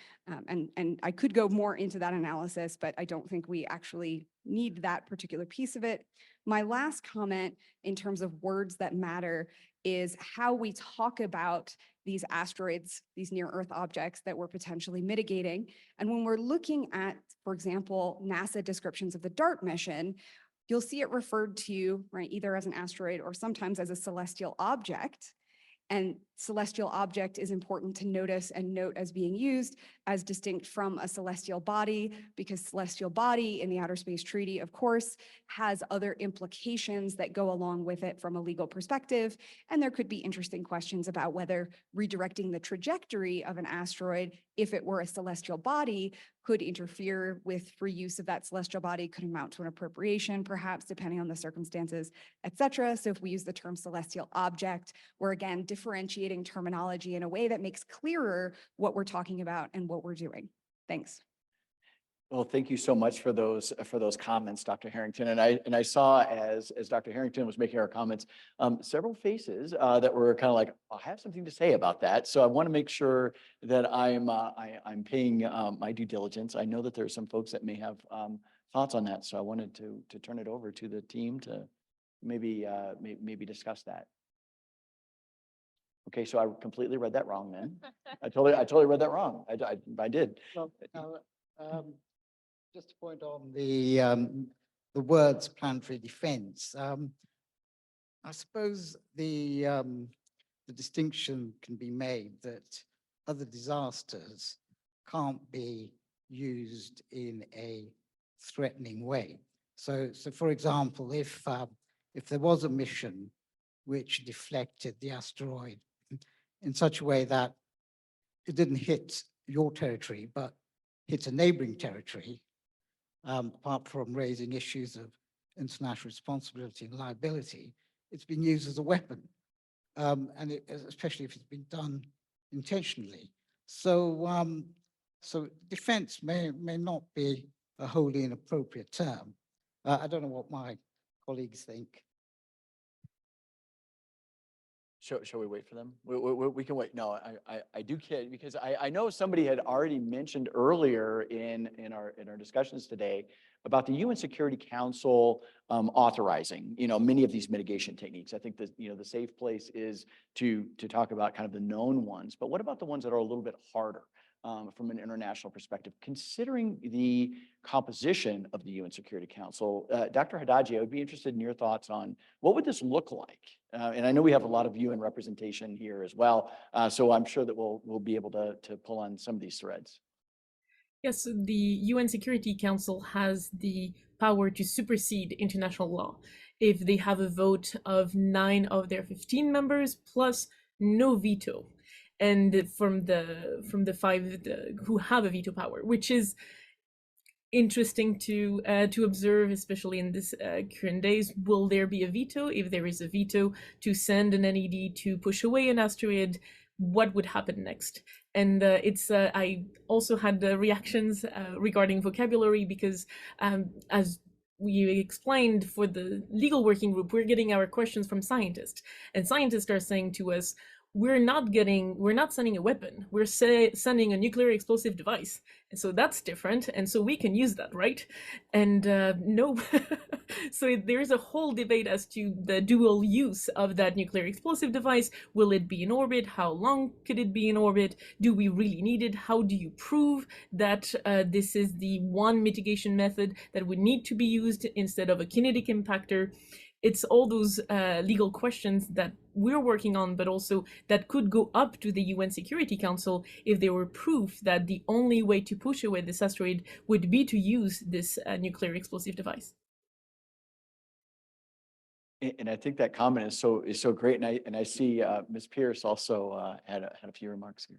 And I could go more into that analysis, but I don't think we actually need that particular piece of it. My last comment in terms of words that matter is how we talk about these asteroids, these near-Earth objects that we're potentially mitigating. And when we're looking at, for example, NASA descriptions of the DART mission, you'll see it referred to, right, either as an asteroid or sometimes as a celestial object. And celestial object is important to notice and note as being used as distinct from a celestial body, because celestial body in the Outer Space Treaty, of course, has other implications that go along with it from a legal perspective. And there could be interesting questions about whether redirecting the trajectory of an asteroid, if it were a celestial body, could interfere with free use of that celestial body, could amount to an appropriation, perhaps, depending on the circumstances, et cetera. So if we use the term celestial object, we're again differentiating terminology in a way that makes clearer what we're talking about and what we're doing. Thanks. Well, thank you so much for those comments, Dr. Harrington. And I saw as Dr. Harrington was making our comments, several faces that were kind of like, I have something to say about that. So I want to make sure that I'm paying my due diligence. I know that there are some folks that may have thoughts on that. So I wanted to turn it over to the team to maybe discuss that. Okay, so I completely read that wrong then. I totally read that wrong. I did. Well, just to point on the words planetary defense, I suppose the distinction can be made that other disasters can't be used in a threatening way. So for example, if there was a mission which deflected the asteroid in such a way that it didn't hit your territory, but hit a neighboring territory, apart from raising issues of international responsibility and liability, it's been used as a weapon, especially if it's been done intentionally. So, so defense may not be a wholly inappropriate term. I don't know what my colleagues think. Shall we wait for them? We can wait. No, I do care because I know somebody had already mentioned earlier in our discussions today about the UN Security Council authorizing, many of these mitigation techniques. I think that, the safe place is to talk about kind of the known ones, but what about the ones that are a little bit harder from an international perspective, considering the composition of the UN Security Council? Dr. Haddaji, I would be interested in your thoughts on what would this look like? And I know we have a lot of UN representation here as well, so I'm sure that we'll be able to pull on some of these threads. Yes, the UN Security Council has the power to supersede international law if they have a vote of 9 of their 15 members plus no veto, and from the 5 who have a veto power, which is interesting to observe, especially in this current days. Will there be a veto? If there is a veto to send an NED to push away an asteroid, what would happen next? And I also had reactions regarding vocabulary because as we explained for the legal working group, we're getting our questions from scientists, and scientists are saying to us, we're not sending a weapon, we're sending a nuclear explosive device. And so that's different. And so we can use that, right? And no, so there's a whole debate as to the dual use of that nuclear explosive device. Will it be in orbit? How long could it be in orbit? Do we really need it? How do you prove that this is the one mitigation method that would need to be used instead of a kinetic impactor? It's all those legal questions that we're working on, but also that could go up to the UN Security Council if there were proof that the only way to push away this asteroid would be to use this nuclear explosive device. And I think that comment is so great. And I see Ms. Pierce also had a few remarks here.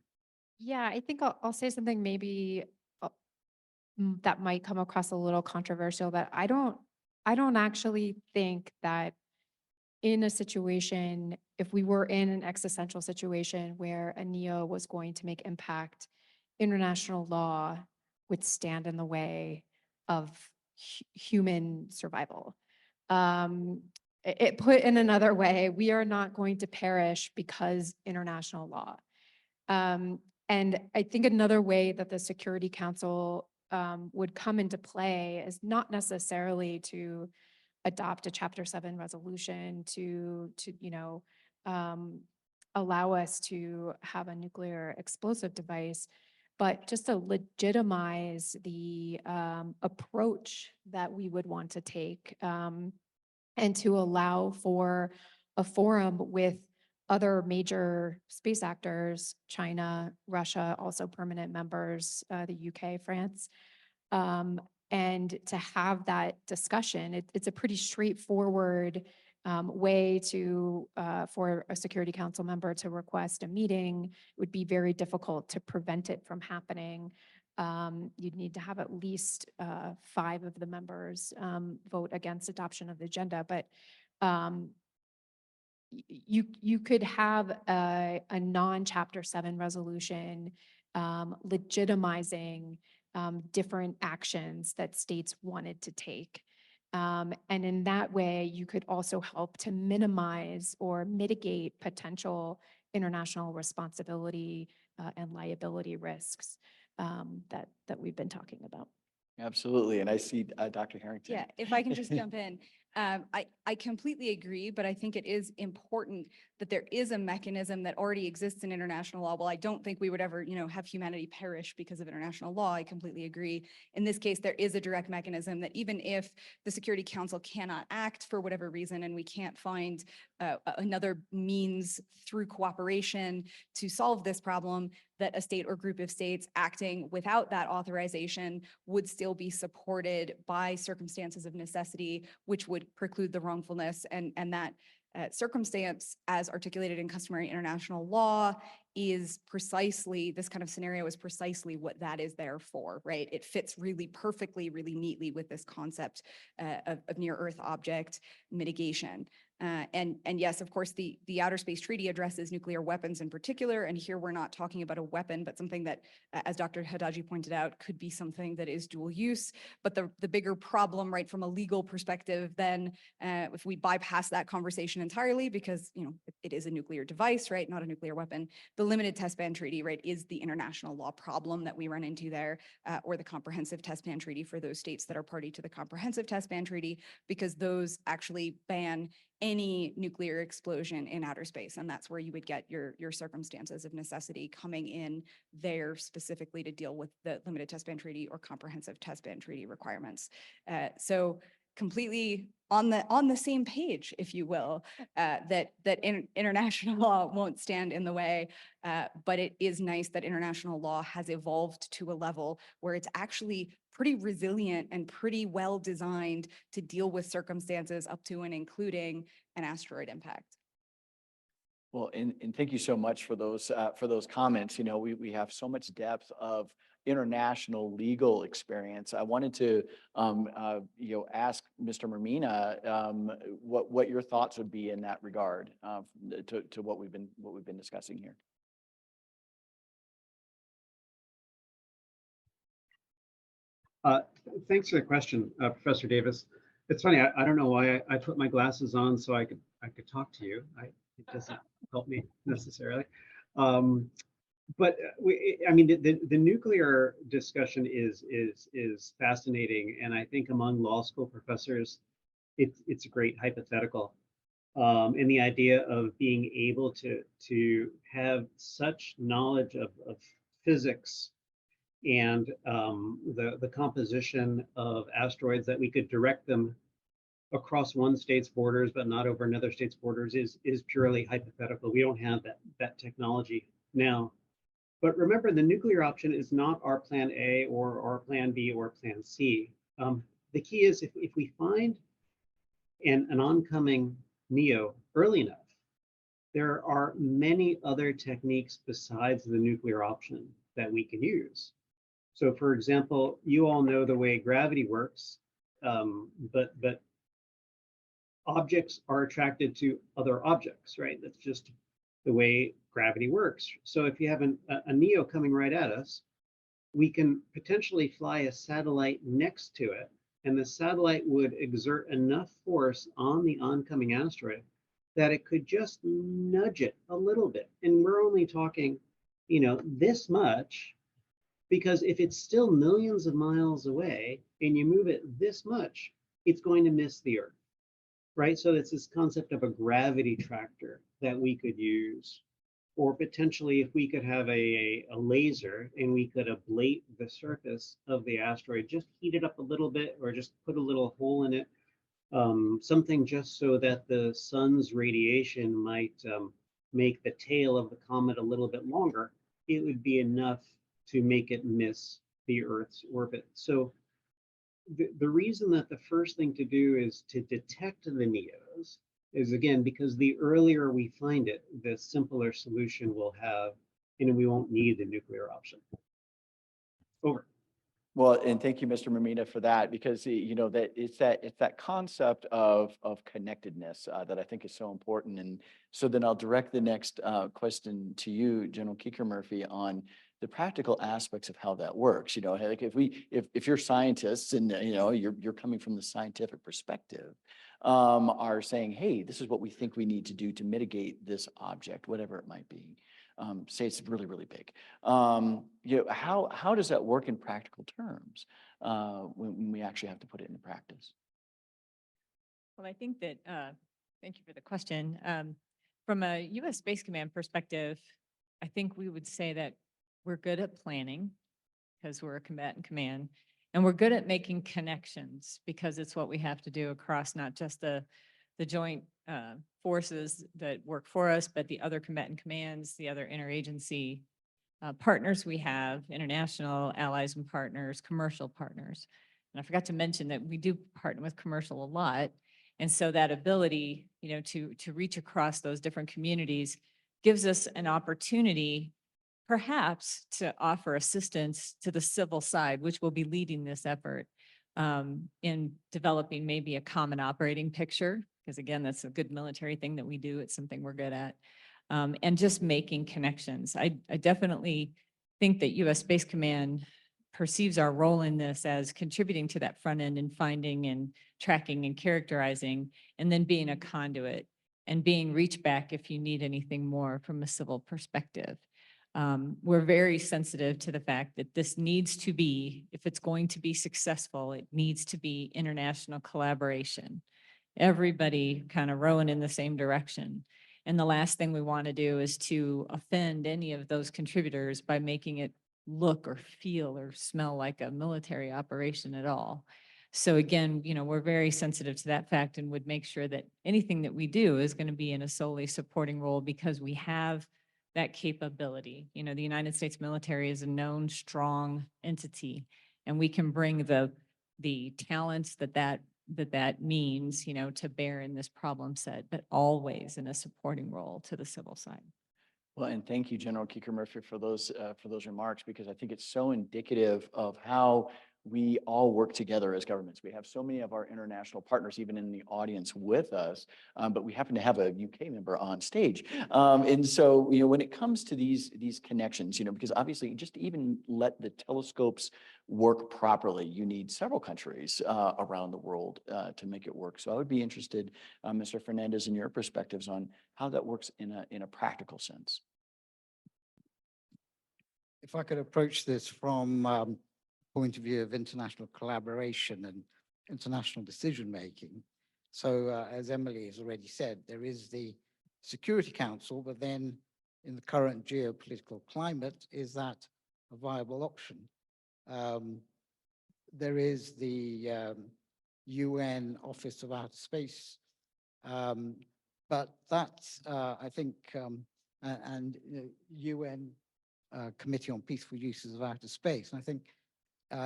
Yeah, I think I'll say something maybe that might come across a little controversial, but I don't actually think that in a situation, if we were in an existential situation where a NEO was going to make impact, international law would stand in the way of human survival. it put in another way, we are not going to perish because international law. And I think another way that the Security Council would come into play is not necessarily to adopt a Chapter 7 resolution to allow us to have a nuclear explosive device, but just to legitimize the approach that we would want to take, and to allow for a forum with other major space actors, China, Russia, also permanent members, the UK, France, and to have that discussion. It's a pretty straightforward way to for a Security Council member to request a meeting. It would be very difficult to prevent it from happening. You'd need to have at least 5 of the members vote against adoption of the agenda, but you could have a non-Chapter 7 resolution legitimizing different actions that states wanted to take. And in that way, you could also help to minimize or mitigate potential international responsibility and liability risks that we've been talking about. Absolutely. And I see Dr. Harrington. Yeah, if I can just jump in. I completely agree, but I think it is important that there is a mechanism that already exists in international law. Well, I don't think we would ever, have humanity perish because of international law. I completely agree. In this case, there is a direct mechanism that even if the Security Council cannot act for whatever reason, and we can't find another means through cooperation to solve this problem, that a state or group of states acting without that authorization would still be supported by circumstances of necessity, which would preclude the wrongfulness, and that circumstance, as articulated in customary international law, is precisely, this kind of scenario is precisely what that is there for, right? It fits really perfectly, really neatly with this concept of near Earth object mitigation. And yes, of course, the Outer Space Treaty addresses nuclear weapons in particular, and here we're not talking about a weapon, but something that, as Dr. Haddaji pointed out, could be something that is dual use. But the bigger problem, right, from a legal perspective, then if we bypass that conversation entirely, because it is a nuclear device, right, not a nuclear weapon, the Limited Test Ban Treaty, right, is the international law problem that we run into there, or the Comprehensive Test Ban Treaty for those states that are party to the Comprehensive Test Ban Treaty, because those actually ban any nuclear explosion in outer space. And that's where you would get your circumstances of necessity coming in there specifically to deal with the Limited Test Ban Treaty or Comprehensive Test Ban Treaty requirements. So completely on the same page, if you will, that international law won't stand in the way, but it is nice that international law has evolved to a level where it's actually pretty resilient and pretty well designed to deal with circumstances up to and including an asteroid impact. Well, and thank you so much for those comments. We have so much depth of international legal experience. I wanted to ask Mr. Mirmina what your thoughts would be in that regard to what we've been discussing here. Thanks for the question, Professor Davis. It's funny, I don't know why I put my glasses on so I could talk to you. It doesn't help me necessarily. But the nuclear discussion is fascinating, and I think among law school professors, it's a great hypothetical. And the idea of being able to have such knowledge of physics and the composition of asteroids that we could direct them across one state's borders but not over another state's borders is purely hypothetical. We don't have that technology now. But remember, the nuclear option is not our plan A or our plan B or plan C. The key is if we find an oncoming NEO early enough, there are many other techniques besides the nuclear option that we can use. So for example, you all know the way gravity works, but objects are attracted to other objects, right? That's just the way gravity works. So if you have a NEO coming right at us, we can potentially fly a satellite next to it and the satellite would exert enough force on the oncoming asteroid that it could just nudge it a little bit. And we're only talking, this much, because if it's still millions of miles away and you move it this much, it's going to miss the Earth, right? So it's this concept of a gravity tractor that we could use. Or potentially if we could have a laser and we could ablate the surface of the asteroid, just heat it up a little bit or just put a little hole in it, something just so that the sun's radiation might make the tail of the comet a little bit longer, it would be enough to make it miss the Earth's orbit. So the reason that the first thing to do is to detect the NEOs is, again, because the earlier we find it, the simpler solution we'll have, and we won't need the nuclear option. Over. Well, and thank you, Mr. Mirmina, for that, because that it's that concept of connectedness that I think is so important. And so then I'll direct the next question to you, General Kueker-Murphy, on the practical aspects of how that works. Like if you're scientists and you're coming from the scientific perspective, are saying, hey, this is what we think we need to do to mitigate this object, whatever it might be. Say it's really, really big. How does that work in practical terms when we actually have to put it into practice? Well, I think that, thank you for the question. From a U.S. Space Command perspective, I think we would say that we're good at planning because we're a combatant command, and we're good at making connections because it's what we have to do across not just the joint forces that work for us, but the other combatant commands, the other interagency partners we have, international allies and partners, commercial partners. And I forgot to mention that we do partner with commercial a lot. And so that ability, to reach across those different communities gives us an opportunity perhaps to offer assistance to the civil side, which will be leading this effort in developing maybe a common operating picture, because again, that's a good military thing that we do. It's something we're good at. And just making connections. I definitely think that U.S. Space Command perceives our role in this as contributing to that front end and finding and tracking and characterizing, and then being a conduit and being reach back if you need anything more from a civil perspective. We're very sensitive to the fact that this needs to be, if it's going to be successful, it needs to be international collaboration. Everybody kind of rowing in the same direction. And the last thing we want to do is to offend any of those contributors by making it look or feel or smell like a military operation at all. So again, we're very sensitive to that fact and would make sure that anything that we do is going to be in a solely supporting role because we have that capability. The United States military is a known strong entity, and we can bring the talents that means, to bear in this problem set, but always in a supporting role to the civil side. Well, and thank you, General Kueker-Murphy, for those remarks, because I think it's so indicative of how we all work together as governments. We have so many of our international partners, even in the audience with us, but we happen to have a UK member on stage. And so, when it comes to these connections, because obviously just to even let the telescopes work properly, you need several countries around the world to make it work. So I would be interested, Mr. Fernandez, in your perspectives on how that works in a practical sense. If I could approach this from point of view of international collaboration and international decision-making. So as Emily has already said, there is the Security Council, but then in the current geopolitical climate, is that a viable option? There is the UN Office of Outer Space, but that's, I think, and UN Committee on Peaceful Uses of Outer Space. And I think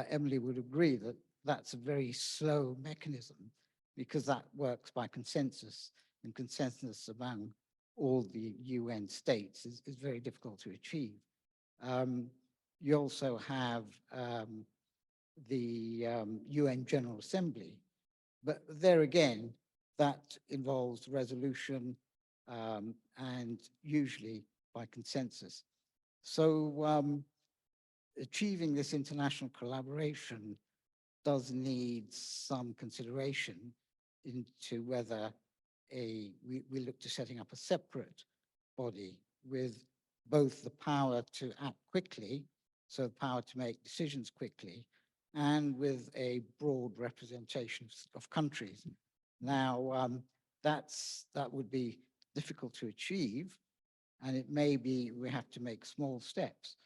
Emily would agree that that's a very slow mechanism because that works by consensus, and consensus among all the UN states is very difficult to achieve. You also have the UN General Assembly, but there again, that involves resolution and usually by consensus. So achieving this international collaboration does need some consideration into whether we look to setting up a separate body with both the power to act quickly, so the power to make decisions quickly, and with a broad representation of countries. Now, that would be difficult to achieve, and it may be we have to make small steps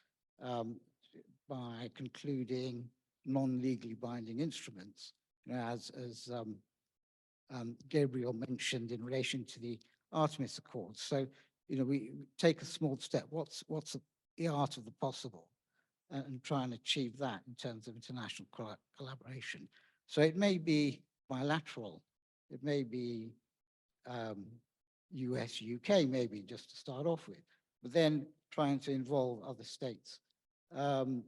by concluding non-legally binding instruments, as Gabriel mentioned in relation to the Artemis Accords. So, we take a small step. What's the art of the possible, and try and achieve that in terms of international collaboration. So it may be bilateral. It may be US, UK, maybe just to start off with, but then trying to involve other states. In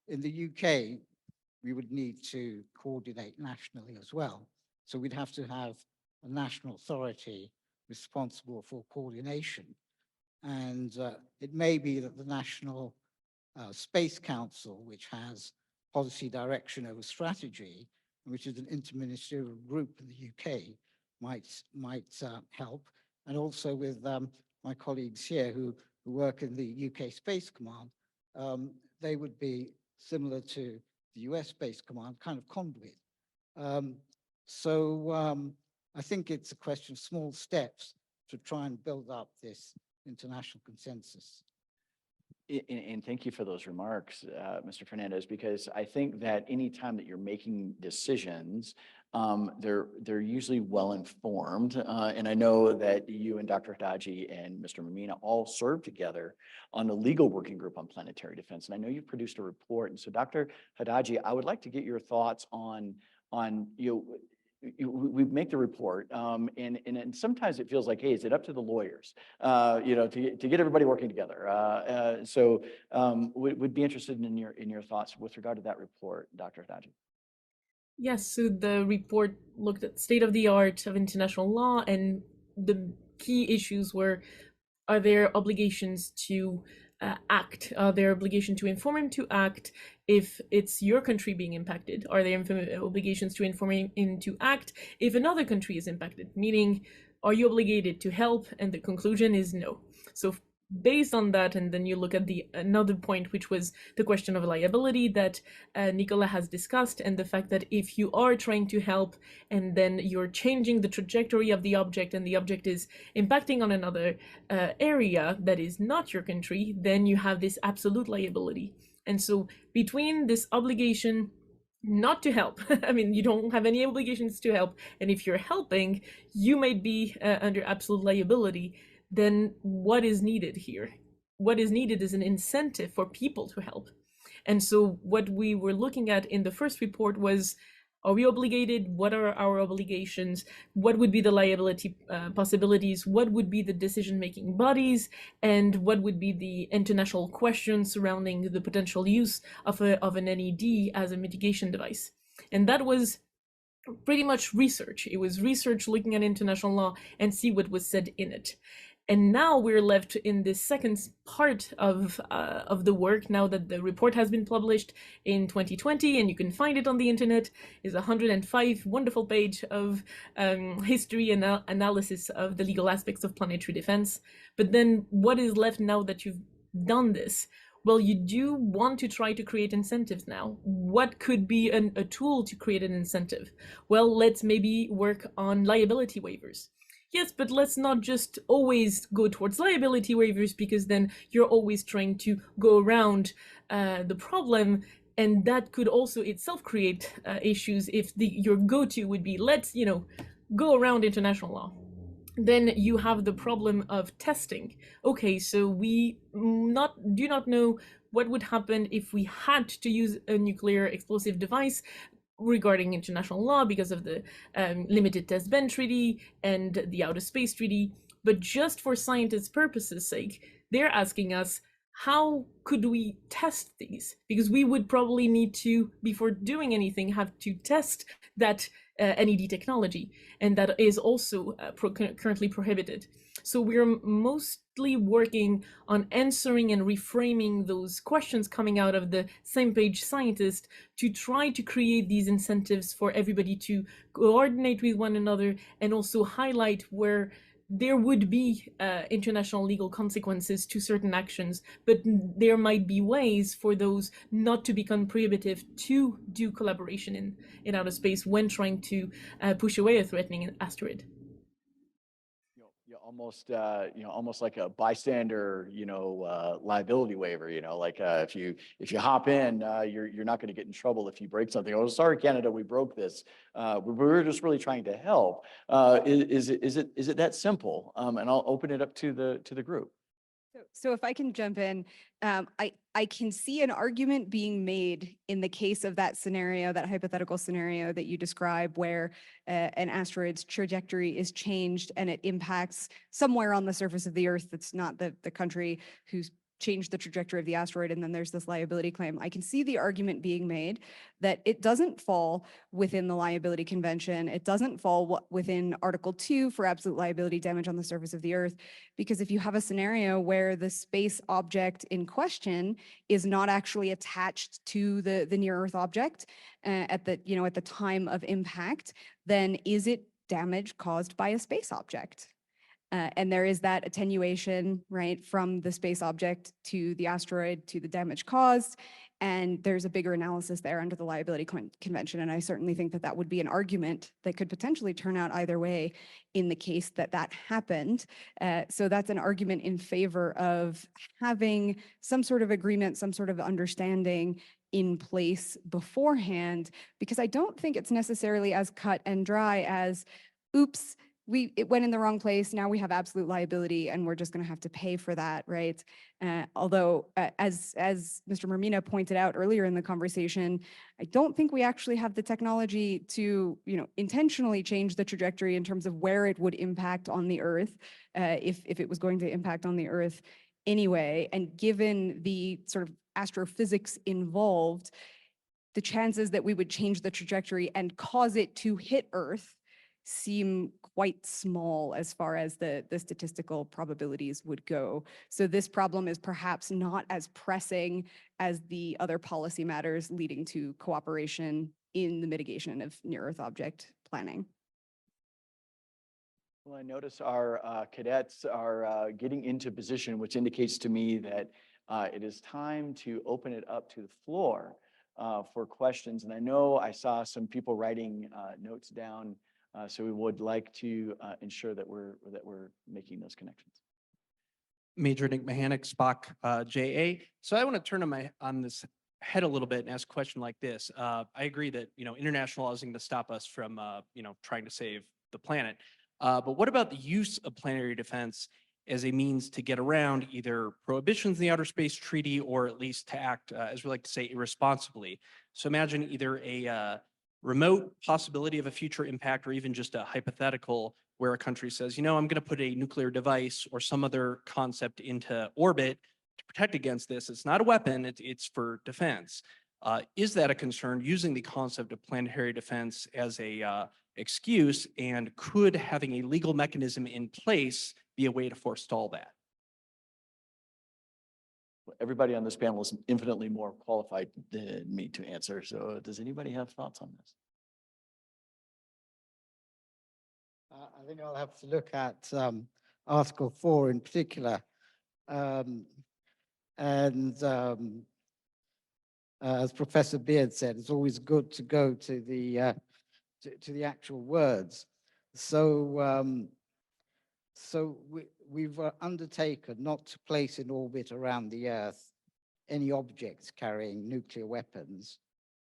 the UK, we would need to coordinate nationally as well. So we'd have to have a national authority responsible for coordination. And it may be that the National Space Council, which has policy direction over strategy, which is an interministerial group in the UK, might help. And also with my colleagues here who work in the UK Space Command, they would be similar to the US Space Command, kind of conduit. I think it's a question of small steps to try and build up this international consensus. And thank you for those remarks, Mr. Fernandez, because I think that any time that you're making decisions, they're usually well informed. And I know that you and Dr. Haddaji and Mr. Mirmina all serve together on the legal working group on planetary defense. And I know you've produced a report. And so, Dr. Haddaji, I would like to get your thoughts on we make the report, and sometimes it feels like, hey, is it up to the lawyers, to get everybody working together? Would be interested in your thoughts with regard to that report, Dr. Haddaji. Yes, so the report looked at state of the art of international law, and the key issues were: are there obligations to act? Are there obligations to inform him to act if it's your country being impacted? Are there obligations to inform him to act if another country is impacted? Meaning, are you obligated to help? And the conclusion is no. So based on that, and then you look at another point, which was the question of liability that Nicola has discussed, and the fact that if you are trying to help and then you're changing the trajectory of the object and the object is impacting on another area that is not your country, then you have this absolute liability. And so between this obligation not to help, I mean, you don't have any obligations to help, and if you're helping, you may be under absolute liability, then what is needed here? What is needed is an incentive for people to help. And so what we were looking at in the first report was, are we obligated? What are our obligations? What would be the liability possibilities? What would be the decision-making bodies? And what would be the international questions surrounding the potential use of an NED as a mitigation device? And that was pretty much research. It was research looking at international law and see what was said in it. And now we're left in the second part of the work, now that the report has been published in 2020, and you can find it on the internet. Is 105 wonderful page of history and analysis of the legal aspects of planetary defense. But then what is left now that you've done this? Well, you do want to try to create incentives now. What could be a tool to create an incentive? Well, let's maybe work on liability waivers. Yes, but let's not just always go towards liability waivers, because then you're always trying to go around the problem, and that could also itself create issues if your go-to would be, let's go around international law. Then you have the problem of testing. Okay, so we do not know what would happen if we had to use a nuclear explosive device regarding international law because of the Limited Test Ban Treaty and the Outer Space Treaty. But just for scientists' purposes' sake, they're asking us, how could we test these? Because we would probably need to, before doing anything, have to test that NED technology, and that is also currently prohibited. So we're mostly working on answering and reframing those questions coming out of the same page scientist to try to create these incentives for everybody to coordinate with one another and also highlight where there would be international legal consequences to certain actions, but there might be ways for those not to become prohibitive to do collaboration in outer space when trying to push away a threatening asteroid. Almost like a bystander, liability waiver, like if you hop in, you're not going to get in trouble if you break something. Oh, sorry, Canada, we broke this. We're just really trying to help. Is it that simple? And I'll open it up to the group. So if I can jump in, I can see an argument being made in the case of that scenario, that hypothetical scenario that you describe, where an asteroid's trajectory is changed and it impacts somewhere on the surface of the Earth that's not the country who's changed the trajectory of the asteroid, and then there's this liability claim. I can see the argument being made that it doesn't fall within the liability convention. It doesn't fall within Article 2 for absolute liability damage on the surface of the Earth, because if you have a scenario where the space object in question is not actually attached to the near Earth object at the time of impact, then is it damage caused by a space object? And there is that attenuation, right, from the space object to the asteroid to the damage caused. And there's a bigger analysis there under the liability convention. And I certainly think that that would be an argument that could potentially turn out either way in the case that that happened. So that's an argument in favor of having some sort of agreement, some sort of understanding in place beforehand, because I don't think it's necessarily as cut and dry as, oops, it went in the wrong place. Now we have absolute liability and we're just going to have to pay for that, right? Although, as Mr. Mirmina pointed out earlier in the conversation, I don't think we actually have the technology to, intentionally change the trajectory in terms of where it would impact on the Earth, if it was going to impact on the Earth anyway. And given the sort of astrophysics involved, the chances that we would change the trajectory and cause it to hit Earth seem quite small as far as the statistical probabilities would go. So this problem is perhaps not as pressing as the other policy matters leading to cooperation in the mitigation of near-Earth object planning. Well, I notice our cadets are getting into position, which indicates to me that it is time to open it up to the floor for questions. And I know I saw some people writing notes down. So we would like to ensure that we're making those connections. Major Nick Mahanic, SPOC JA. So I want to turn on this head a little bit and ask a question like this. I agree that international law isn't going to stop us from trying to save the planet. But what about the use of planetary defense as a means to get around either prohibitions in the Outer Space Treaty or at least to act, as we like to say, irresponsibly? So imagine either a remote possibility of a future impact or even just a hypothetical where a country says, I'm going to put a nuclear device or some other concept into orbit to protect against this. It's not a weapon, it's for defense. Is that a concern, using the concept of planetary defense as a excuse, and could having a legal mechanism in place be a way to forestall that? Everybody on this panel is infinitely more qualified than me to answer. So does anybody have thoughts on this? I think I'll have to look at Article 4 in particular. As Professor Beard said, it's always good to go to the actual words. So we've undertaken not to place in orbit around the Earth any objects carrying nuclear weapons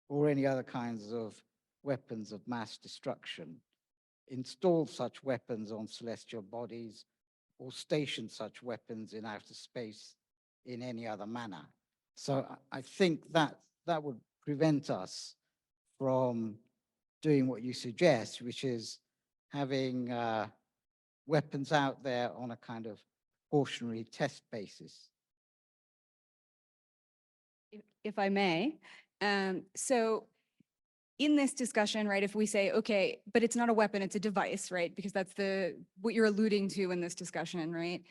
or any other kinds of weapons of mass destruction, install such weapons on celestial bodies, or station such weapons in outer space in any other manner. So I think that would prevent us from doing what you suggest, which is having weapons out there on a kind of cautionary test basis. If I may, so in this discussion, right, if we say, okay, but it's not a weapon, it's a device, right? Because that's what you're alluding to in this discussion, right?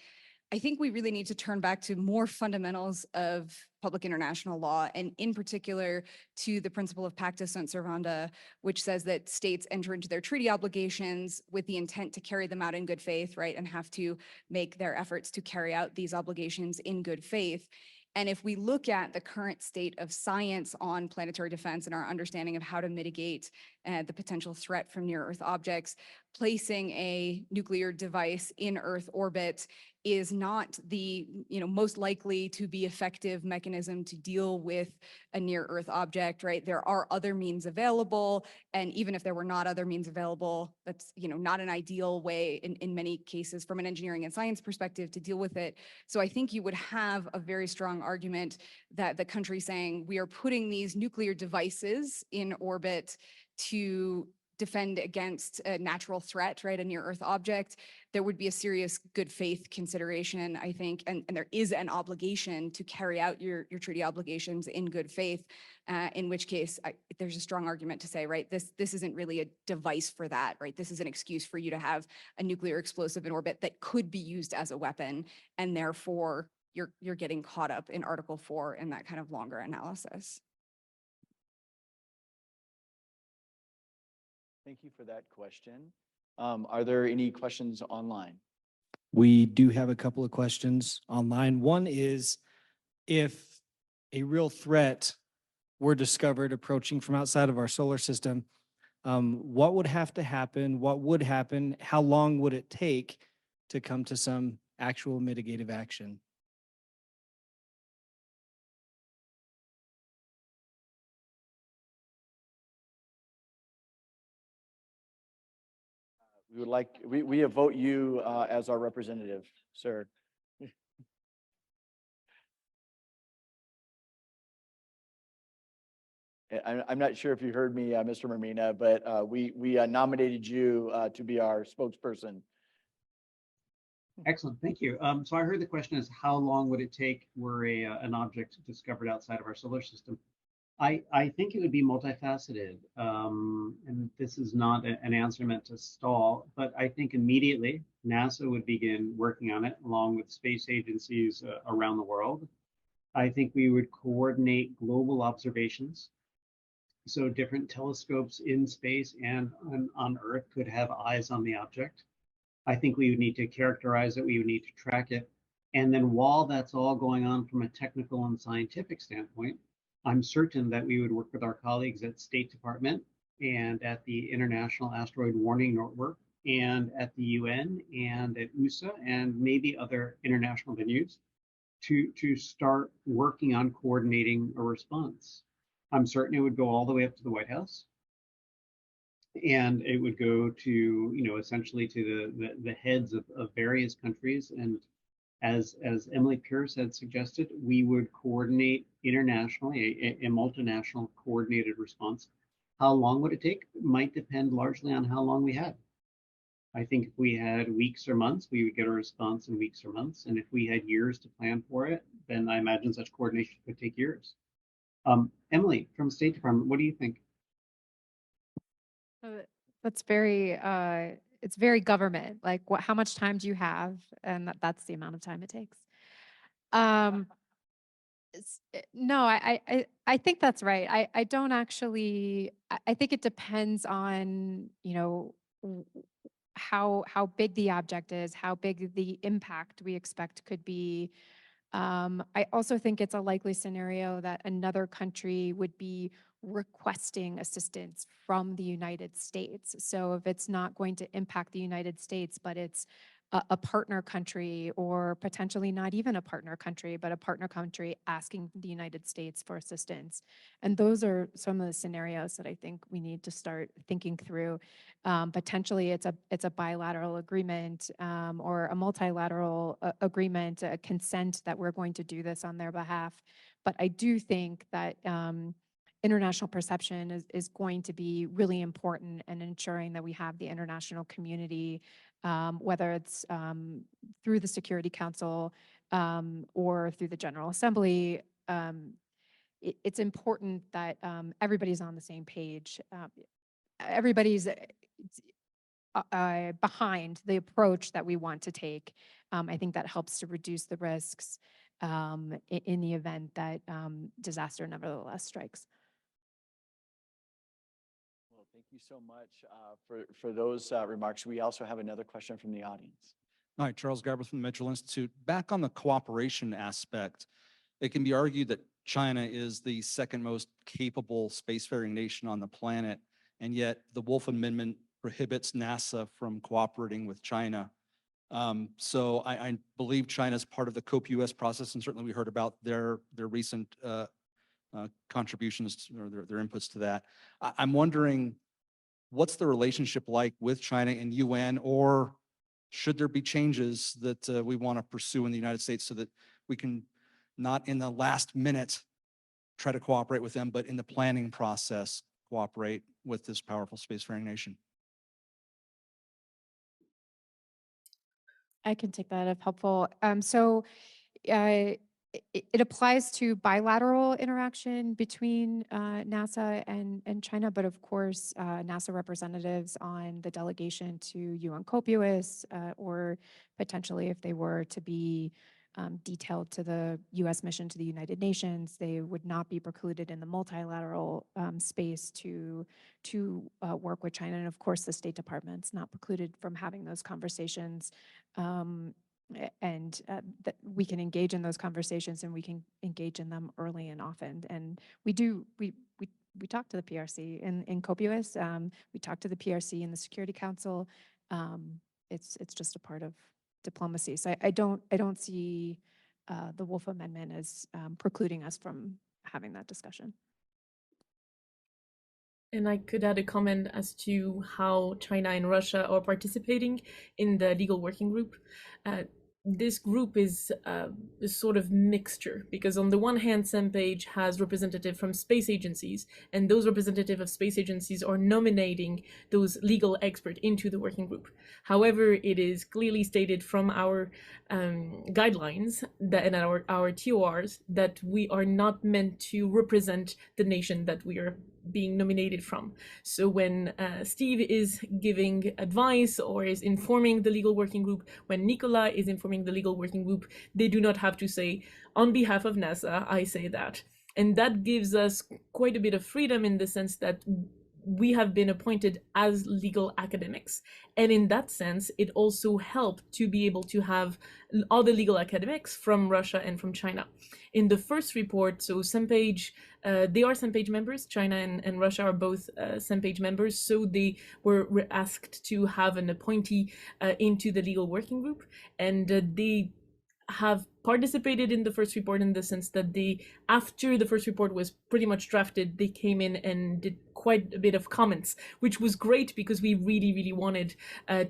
I think we really need to turn back to more fundamentals of public international law, and in particular to the principle of pacta sunt servanda, which says that states enter into their treaty obligations with the intent to carry them out in good faith, right, and have to make their efforts to carry out these obligations in good faith. And if we look at the current state of science on planetary defense and our understanding of how to mitigate the potential threat from near Earth objects, placing a nuclear device in Earth orbit is not the most likely to be effective mechanism to deal with a near Earth object, right? There are other means available, and even if there were not other means available, that's not an ideal way in many cases from an engineering and science perspective to deal with it. So I think you would have a very strong argument that the country saying we are putting these nuclear devices in orbit to defend against a natural threat, right, a near Earth object, there would be a serious good faith consideration, I think, and there is an obligation to carry out your treaty obligations in good faith, in which case there's a strong argument to say, right, this isn't really a device for that, right? This is an excuse for you to have a nuclear explosive in orbit that could be used as a weapon, and therefore you're getting caught up in Article 4 in that kind of longer analysis. Thank you for that question. Are there any questions online? We do have a couple of questions online. One is, if a real threat were discovered approaching from outside of our solar system, what would have to happen? What would happen? How long would it take to come to some actual mitigative action? We vote you as our representative, sir. I'm not sure if you heard me, Mr. Mirmina, but we nominated you to be our spokesperson. Excellent, thank you. So I heard the question is, how long would it take were an object discovered outside of our solar system? I think it would be multifaceted, and this is not an answer meant to stall, but I think immediately NASA would begin working on it along with space agencies around the world. I think we would coordinate global observations. So different telescopes in space and on Earth could have eyes on the object. I think we would need to characterize it, we would need to track it. And then while that's all going on from a technical and scientific standpoint, I'm certain that we would work with our colleagues at State Department and at the International Asteroid Warning Network and at the UN and at USA and maybe other international venues to start working on coordinating a response. I'm certain it would go all the way up to the White House, and it would go to, essentially to the heads of various countries. And as Emily Pierce had suggested, we would coordinate internationally, a multinational coordinated response. How long would it take? It might depend largely on how long we had. I think if we had weeks or months, we would get a response in weeks or months. And if we had years to plan for it, then I imagine such coordination could take years. Emily, from State Department, what do you think? That's very, it's very government, like how much time do you have? And that's the amount of time it takes. No, I think that's right. I don't actually, I think it depends on, how big the object is, how big the impact we expect could be. I also think it's a likely scenario that another country would be requesting assistance from the United States. So if it's not going to impact the United States, but it's a partner country, or potentially not even a partner country, but a partner country asking the United States for assistance. And those are some of the scenarios that I think we need to start thinking through. Potentially it's a bilateral agreement, or a multilateral agreement, a consent that we're going to do this on their behalf. But I do think that international perception is going to be really important in ensuring that we have the international community, whether it's through the Security Council or through the General Assembly, it's important that everybody's on the same page. Everybody's behind the approach that we want to take. I think that helps to reduce the risks in the event that disaster nevertheless strikes. Well, thank you so much for those remarks. We also have another question from the audience. Hi, Charles Garber from the Mitchell Institute. Back on the cooperation aspect, it can be argued that China is the second most capable spacefaring nation on the planet, and yet the Wolf Amendment prohibits NASA from cooperating with China. So I believe China is part of the COPE-US process, and certainly we heard about their recent contributions or their inputs to that. I'm wondering, what's the relationship like with China and UN, or should there be changes that we want to pursue in the United States so that we can not in the last minute try to cooperate with them, but in the planning process cooperate with this powerful spacefaring nation? I can take that if helpful. It applies to bilateral interaction between NASA and China, but of course, NASA representatives on the delegation to UN COPE-US, or potentially if they were to be detailed to the US mission to the United Nations, they would not be precluded in the multilateral space to work with China. And of course, the State Department's not precluded from having those conversations. That we can engage in those conversations, and we can engage in them early and often. And we talk to the PRC in COPE-US. We talk to the PRC in the Security Council. It's just a part of diplomacy. So I don't see the Wolf Amendment as precluding us from having that discussion. And I could add a comment as to how China and Russia are participating in the legal working group. This group is a sort of mixture, because on the one hand, SemPage has representative from space agencies, and those representative of space agencies are nominating those legal experts into the working group. However, it is clearly stated from our guidelines and our TORs that we are not meant to represent the nation that we are being nominated from. So when Steve is giving advice or is informing the legal working group, when Nicola is informing the legal working group, they do not have to say, on behalf of NASA, I say that. And that gives us quite a bit of freedom in the sense that we have been appointed as legal academics. And in that sense, it also helped to be able to have other legal academics from Russia and from China. In the first report, so SemPage, they are SemPage members. China and Russia are both SemPage members. So they were asked to have an appointee into the legal working group. And they have participated in the first report in the sense that after the first report was pretty much drafted, they came in and did quite a bit of comments, which was great because we really, really wanted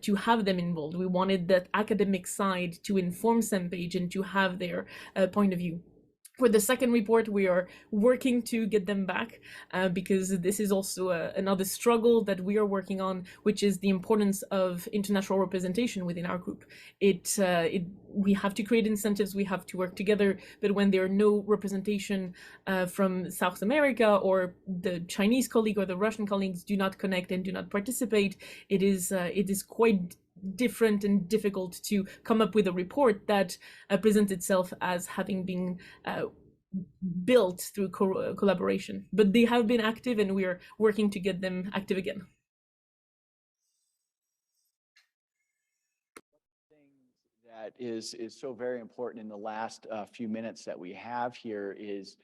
to have them involved. We wanted that academic side to inform SemPage and to have their point of view. For the second report, we are working to get them back because this is also another struggle that we are working on, which is the importance of international representation within our group. We have to create incentives, we have to work together, but when there are no representation from South America, or the Chinese colleague or the Russian colleagues do not connect and do not participate, it is quite different and difficult to come up with a report that presents itself as having been built through collaboration. But they have been active, and we are working to get them active again. That is so very important in the last few minutes that we have here is,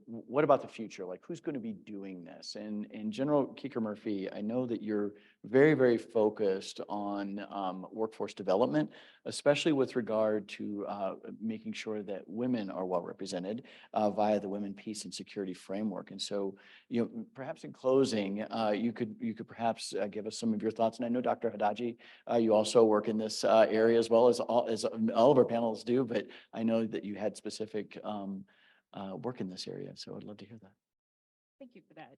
what about the future? Like, who's going to be doing this? And General Kueker-Murphy, I know that you're very, very focused on workforce development, especially with regard to making sure that women are well represented via the Women, Peace, and Security Framework. And so, perhaps in closing, you could perhaps give us some of your thoughts. And I know Dr. Haddaji, you also work in this area as well as all of our panelists do, but I know that you had specific work in this area. So I'd love to hear that. Thank you for that.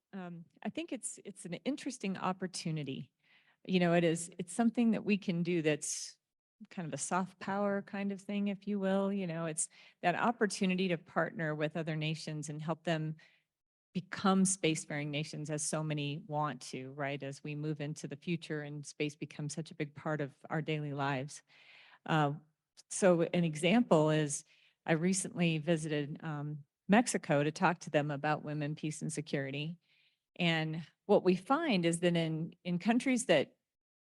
I think it's an interesting opportunity. It's something that we can do that's kind of a soft power kind of thing, if you will. You know, it's that opportunity to partner with other nations and help them become spacefaring nations, as so many want to, right? As we move into the future and space becomes such a big part of our daily lives. So an example is I recently visited Mexico to talk to them about women, peace, and security. And what we find is that in countries that,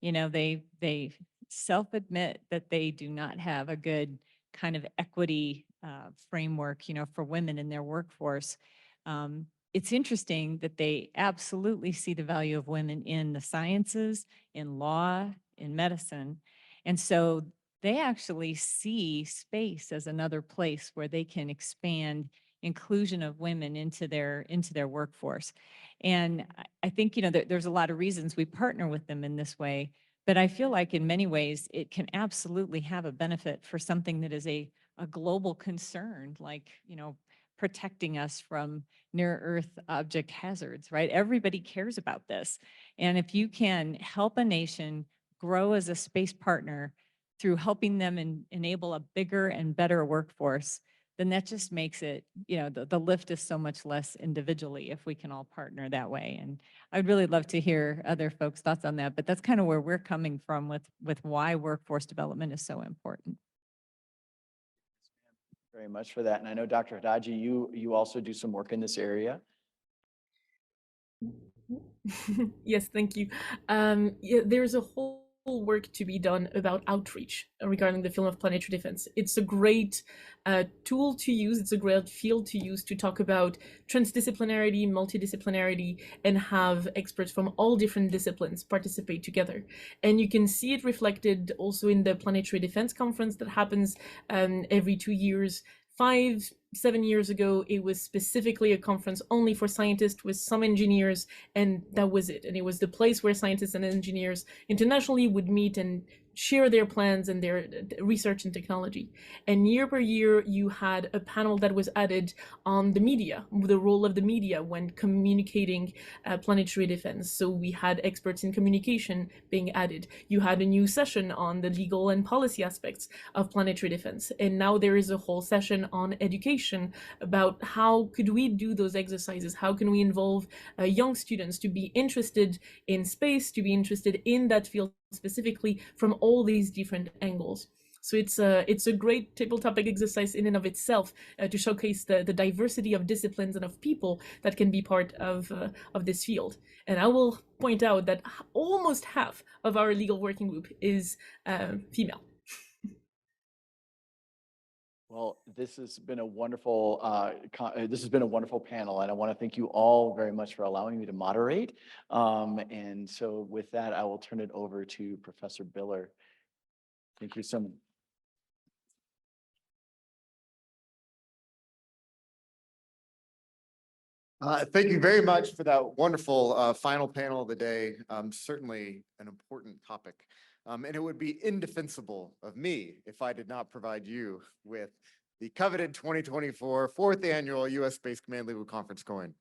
you know, they self-admit that they do not have a good kind of equity framework, you know, for women in their workforce. It's interesting that they absolutely see the value of women in the sciences, in law, in medicine. And so they actually see space as another place where they can expand inclusion of women into their workforce. And I think, you know, there's a lot of reasons we partner with them in this way, but I feel like in many ways it can absolutely have a benefit for something that is a global concern, like, you know, protecting us from near Earth object hazards, right? Everybody cares about this. And if you can help a nation grow as a space partner through helping them enable a bigger and better workforce, then that just makes it, you know, the lift is so much less individually if we can all partner that way. And I'd really love to hear other folks' thoughts on that, but that's kind of where we're coming from with why workforce development is so important. Very much for that. And I know Dr. Haddaji, you also do some work in this area. Yes, thank you. Yeah, there's a whole work to be done about outreach regarding the field of planetary defense. It's a great tool to use. It's a great field to use to talk about transdisciplinarity, multidisciplinarity, and have experts from all different disciplines participate together. And you can see it reflected also in the Planetary Defense Conference that happens every 2 years. 5-7 years ago, it was specifically a conference only for scientists with some engineers, and that was it. And it was the place where scientists and engineers internationally would meet and share their plans and their research and technology. And year per year, you had a panel that was added on the media, the role of the media when communicating planetary defense. So we had experts in communication being added. You had a new session on the legal and policy aspects of planetary defense. And now there is a whole session on education about how could we do those exercises? How can we involve young students to be interested in space, to be interested in that field specifically from all these different angles. So it's a great table topic exercise in and of itself to showcase the diversity of disciplines and of people that can be part of this field. And I will point out that almost half of our legal working group is female. Well, this has been a wonderful panel, and I want to thank you all very much for allowing me to moderate. And so with that, I will turn it over to Professor Biller. Thank you so much. Thank you very much for that wonderful final panel of the day. Certainly an important topic. And it would be indefensible of me if I did not provide you with the coveted 2024 4th Annual U.S. Space Command Legal Conference coin.